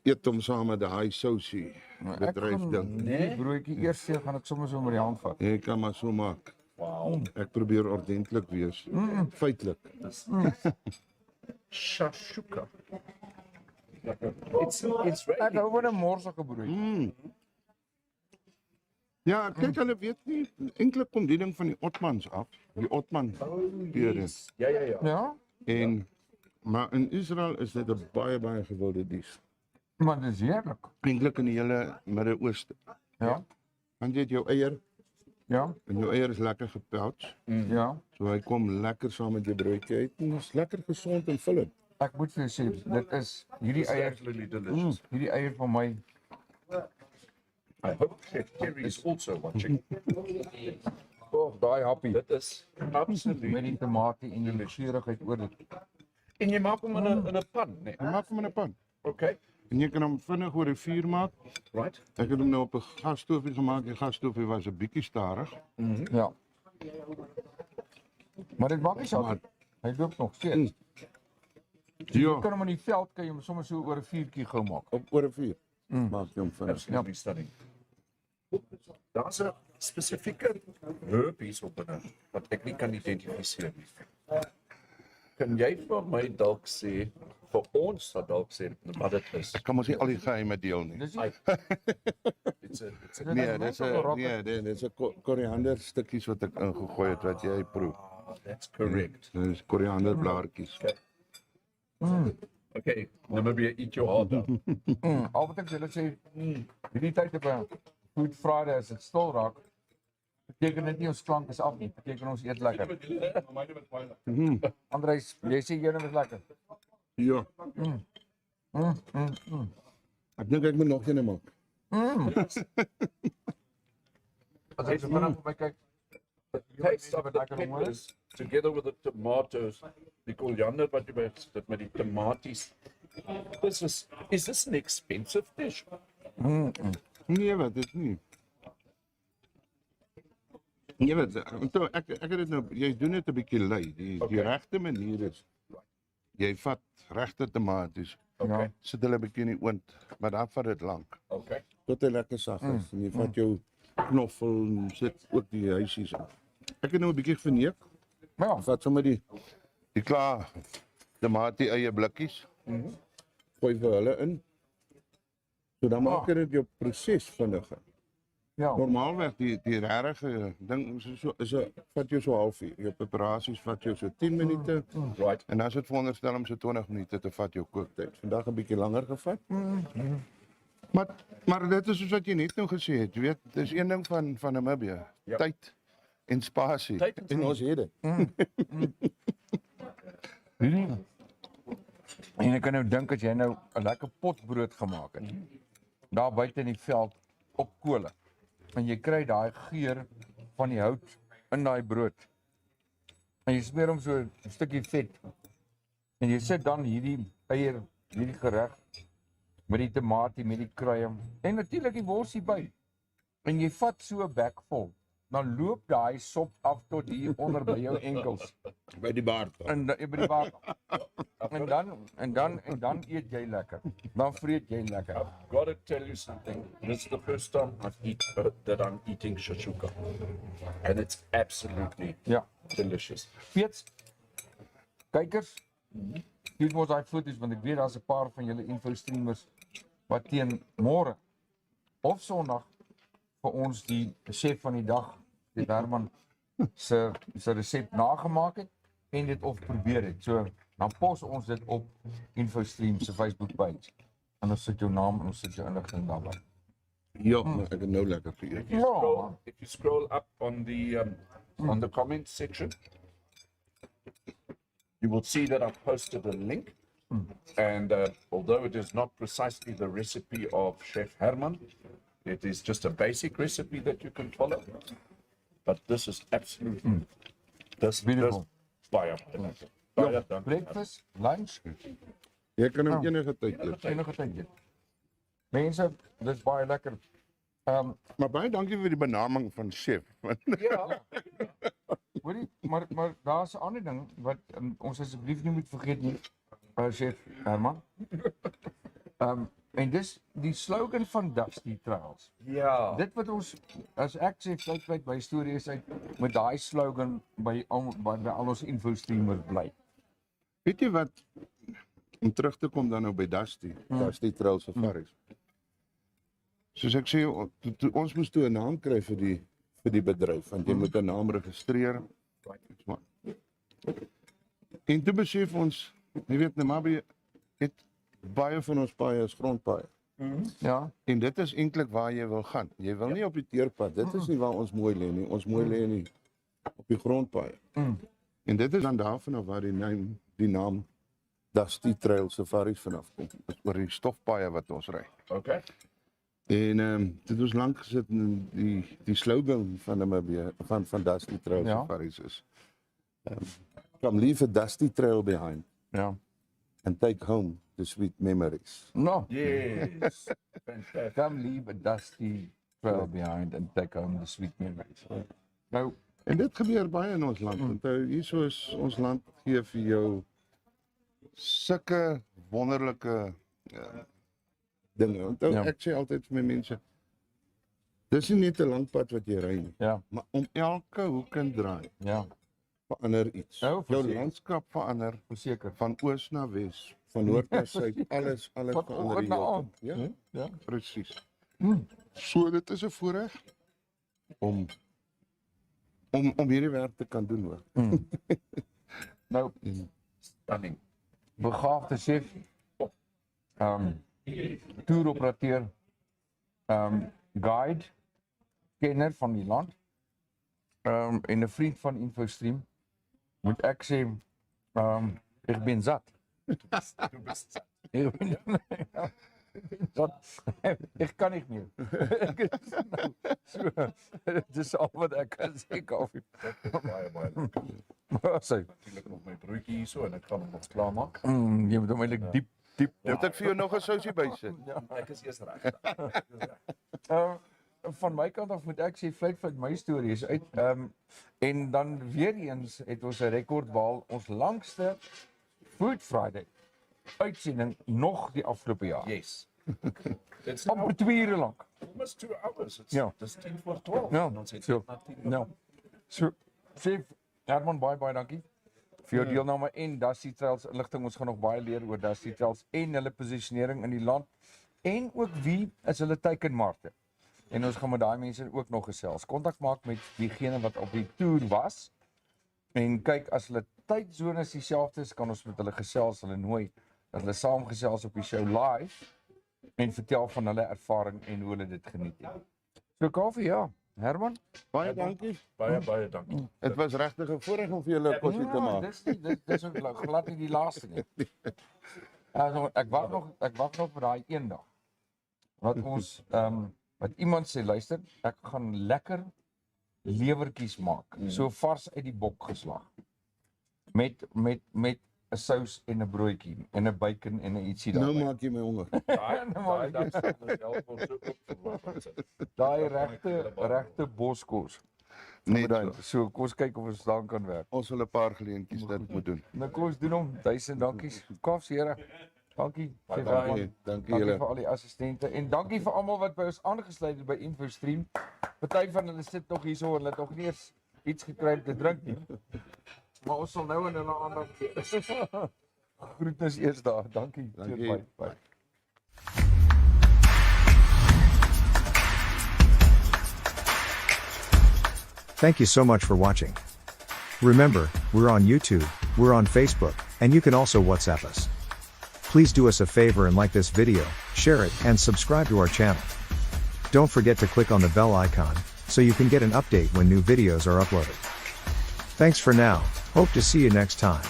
eet hom saam met daai sousie. Bedryf ding. Die broodjie eers gaan ek sommer so met die hand vat. Jy kan maar so maak. Wow. Ek probeer ordentlik wees. Feitelik. Shashuka. It's Ek really hou van 'n morsige broodjie. Ja, kyk hulle weet nie eintlik kom die ding van die Ottomans af. Die Ottoman periode. ja. Ja. En maar in Israel is dit 'n baie gewilde dies. Maar dit is heerlik. Eintlik in die hele Midde-Ooste. Ja. Want jy het jou eier Ja. en jou eier is lekker gepouch. Ja. So hy kom lekker saam met jou broodjie uit en is lekker gesond en vullend. Ek moet vir jou sê, dit is hierdie eier, Absolutely delicious. hierdie eier van my. I hope Chef Terry is also watching. Daai happie Dit is met absolutely. die tamatie en die geurigheid oor dit. En jy maak hom in 'n pan, nee. Jy maak hom in 'n pan. Okay. En jy kan hom vinnig oor die vuur maak. Right. Ek het hom nou op 'n gasstoofie gemaak. Die gasstoofie was 'n bietjie stadig. Ja. Maar dit maak nie saak. Hy loop nog steeds. Jy Ja, kan hom in die veld kan jy hom sommer so oor 'n vuurtjie gou maak. op oor 'n vuur. Maak jy hom vinnig. Absolutely stunning. Daar's 'n spesifieke herb hierop binne wat ek nie kan identifiseer nie. Kan jy vir my dalk sê, vir ons sal dalk sê wat dit is? Ek kan mos nie al die geheime deel nie. Dis It's a Nee, dis 'n koriander stukkies wat ek ingegooi het wat jy proe. that's correct. Dis korianderblaartjies. Okay, Namibia, eat your heart out. al wat ek wil sê, hierdie tyd op 'n Good Friday as dit stil raak, beteken dit nie ons klank is af nie, beteken ons eet lekker. Andreus, jy sê jy is lekker. Ja. Ek dink ek moet nog een maak. As ek so vinnig op my kyk, The taste of the peppers together with the tomatoes, die koriander wat jy bygesit met die tomaties. Is this an expensive dish? Nee, wat dit nie. Nee, wat ek het dit nou jy doen dit 'n bietjie lui. Die regte manier is jy vat regte tomaties. Okay. Sit hulle 'n bietjie in die oond, maar dan vat dit lank. Okay. Tot hy lekker sag is. En jy vat jou knoffel en sit ook die huisies in. Ek het nou 'n bietjie verneek. ja, Vat sommer die klaar tomatie eie blikkies. Gooi vir hulle in. So dan maak dit jou proses vinniger. ja, Normaalweg die regte ding is vat jou so 'n halfuur. Jou preparasies vat jou so 10 minute. Right. En dan is dit veronderstel om so 20 minute te vat jou kooktyd. Vandag 'n bietjie langer gevat. Maar dit is soos wat jy net nou gesê het, jy weet, dis een ding van Namibia. Ja. Tyd en spasie. Tyd en ons het dit. en ek kan nou dink as jy nou 'n lekker potbrood gemaak het, daar buite in die veld op kole, en jy kry daai geur van die hout in daai brood, en jy smeer hom so 'n stukkie vet, en jy sit dan hierdie eier, hierdie gereg met die tomatie, met die kruie en natuurlik die worsie by. En jy vat so 'n bek vol, dan loop daai sop af tot hier onder by jou enkels. By die baard. En by die baard. En dan eet jy lekker. Dan vreet jy lekker. I've got to tell you something. This is the first time that I'm eating shashuka. And it's absolutely delicious. Peets, kykers, stuur ons daai foto's want ek weet daar's 'n paar van julle infostreamers wat teen môre of Sondag vir ons die chef van die dag, die Herman se resep nagemaak het en dit of probeer het. So dan pos ons dit op InfoStream se Facebook page. En ons sit jou naam en ons sit jou inligting daarby. Ja, maar ek het nou lekker geëet. If you scroll up on the comments section, you will see that I've posted a link. And although it is not precisely the recipe of Chef Herman, it is just a basic recipe that you can follow. But this is absolutely Beautiful. Baie dankie. Breakfast, lunch, Jy kan hom enige tyd eet. enige tyd eet. Mense, dis baie lekker. Maar baie dankie vir die benaming van chef. Ja. Hoorie, maar daar's 'n ander ding wat ons asseblief nie moet vergeet nie, chef Herman. En dis die slogan van Dusty Trails. Ja. Dit wat ons, as ek sê vlei by storie is uit met daai slogan by al ons infostreamers bly. Weet jy wat, om terug te kom dan nou by Dusty Trails Safaris. Soos ek sê, ons moes toe 'n naam kry vir die bedryf, want jy moet 'n naam registreer. En toe besef ons, jy weet, Namibia het baie van ons paaie is grondpaaie. Ja. En dit is eintlik waar jy wil gaan. Jy wil nie op die teerpad, dit is nie waar ons mooi lê nie. Ons mooi lê nie op die grondpaaie. En dit is dan daarvan af waar die naam Dusty Trail Safaris vanaf kom. Dit is oor die stofpaaie wat ons ry. Okay. En dit was lank gesit in die slogan van Namibia van Dusty Trail Ja. Safaris is come leave a dusty trail behind Ja. and take home the sweet memories. No. Yes. Fantastic. Come leave a dusty trail behind and take home the sweet memories. Nou, En dit gebeur baie in ons land. Onthou, hierso is ons land gee vir jou sulke wonderlike dinge. Onthou, Ja. ek sê altyd vir my mense, dis nie net 'n lang pad wat jy ry nie, ja, maar om elke hoek en draai ja, verander iets. Nou, Jou verseker. landskap verander verseker. van oos na wes, van noord na suid, alles Van verander oggend na heeltemal. aand. Ja, Ja. presies. So dit is 'n voorreg om hierdie werk te kan doen hoor. Nou, Stunning. begaafde chef, toeroperateur, guide, kenner van die land, en 'n vriend van InfoStream, moet ek sê, ek ben zat. Du bist satt. Ik kan niet meer. Het is al wat ik kan zeggen, Kaufeee. Baie lekker. Maar sê, Natuurlijk nog mijn broodje hier zo en ik ga hem nog klaarmaak. jy moet hom eintlik diep. Moet ek vir jou nog 'n sousie bysit? Ek is eers reg. Van my kant af moet ek sê vlei my storie is uit. En dan weer eens het ons 'n rekord behaal, ons langste Food Friday uitsending nog die afgelope jaar. Yes. It's Amper 2 ure lank. almost 2 hours. It's Ja. Dis 10 voor 12. Ja, En ons het so. na 10 Nou, so chef Herman, baie dankie vir jou deelname en Dusty Trails inligting. Ons gaan nog baie leer oor Dusty Trails en hulle posisionering in die land en ook wie is hulle teikenmarkte. En ons gaan met daai mense ook nog gesels. Kontak maak met diegene wat op die toer was en kyk as hulle tydsones dieselfde is, kan ons met hulle gesels, hulle nooi dat hulle saamgesels op die show live en vertel van hulle ervaring en hoe hulle dit geniet het. So Kaufeee, ja, Herman. Baie dankie. Baie dankie. Dit was regtig 'n voorreg om vir julle 'n kosie te maak. Dis ook glad nie die laaste nie. Also, ek wag nog vir daai eendag. Wat ons wat iemand sê, luister, ek gaan lekker lewertjies maak. So vars uit die bok geslag. Met 'n sous en 'n broodjie en 'n bacon en 'n ietsie Nou daarby. maak jy my honger. Daai dan sal ons help ons ook verwag. Daai regte boskos. Net Dan so. so kom ons kyk of ons daan kan werk. Ons wil 'n paar geleentjies dit moet doen. Nou kom ons doen hom. 1000 dankies. Kaafs here. Dankie. Sê Dankie, vir dankie Dankie julle. vir al die assistente en dankie vir almal wat by ons aangesluit het by InfoStream. Party van hulle sit nog hierso en hulle het nog nie eens iets gekry om te drink nie. Maar ons sal nou en hulle aandag gee. Groetnis eers daar. Dankie. Dankie. Bye. Bye. Thank you so much for watching. Remember, we're on YouTube, we're on Facebook, and you can also WhatsApp us. Please do us a favor and like this video, share it, and subscribe to our channel. Don't forget to click on the bell icon, so you can get an update when new videos are uploaded. Thanks for now, hope to see you next time.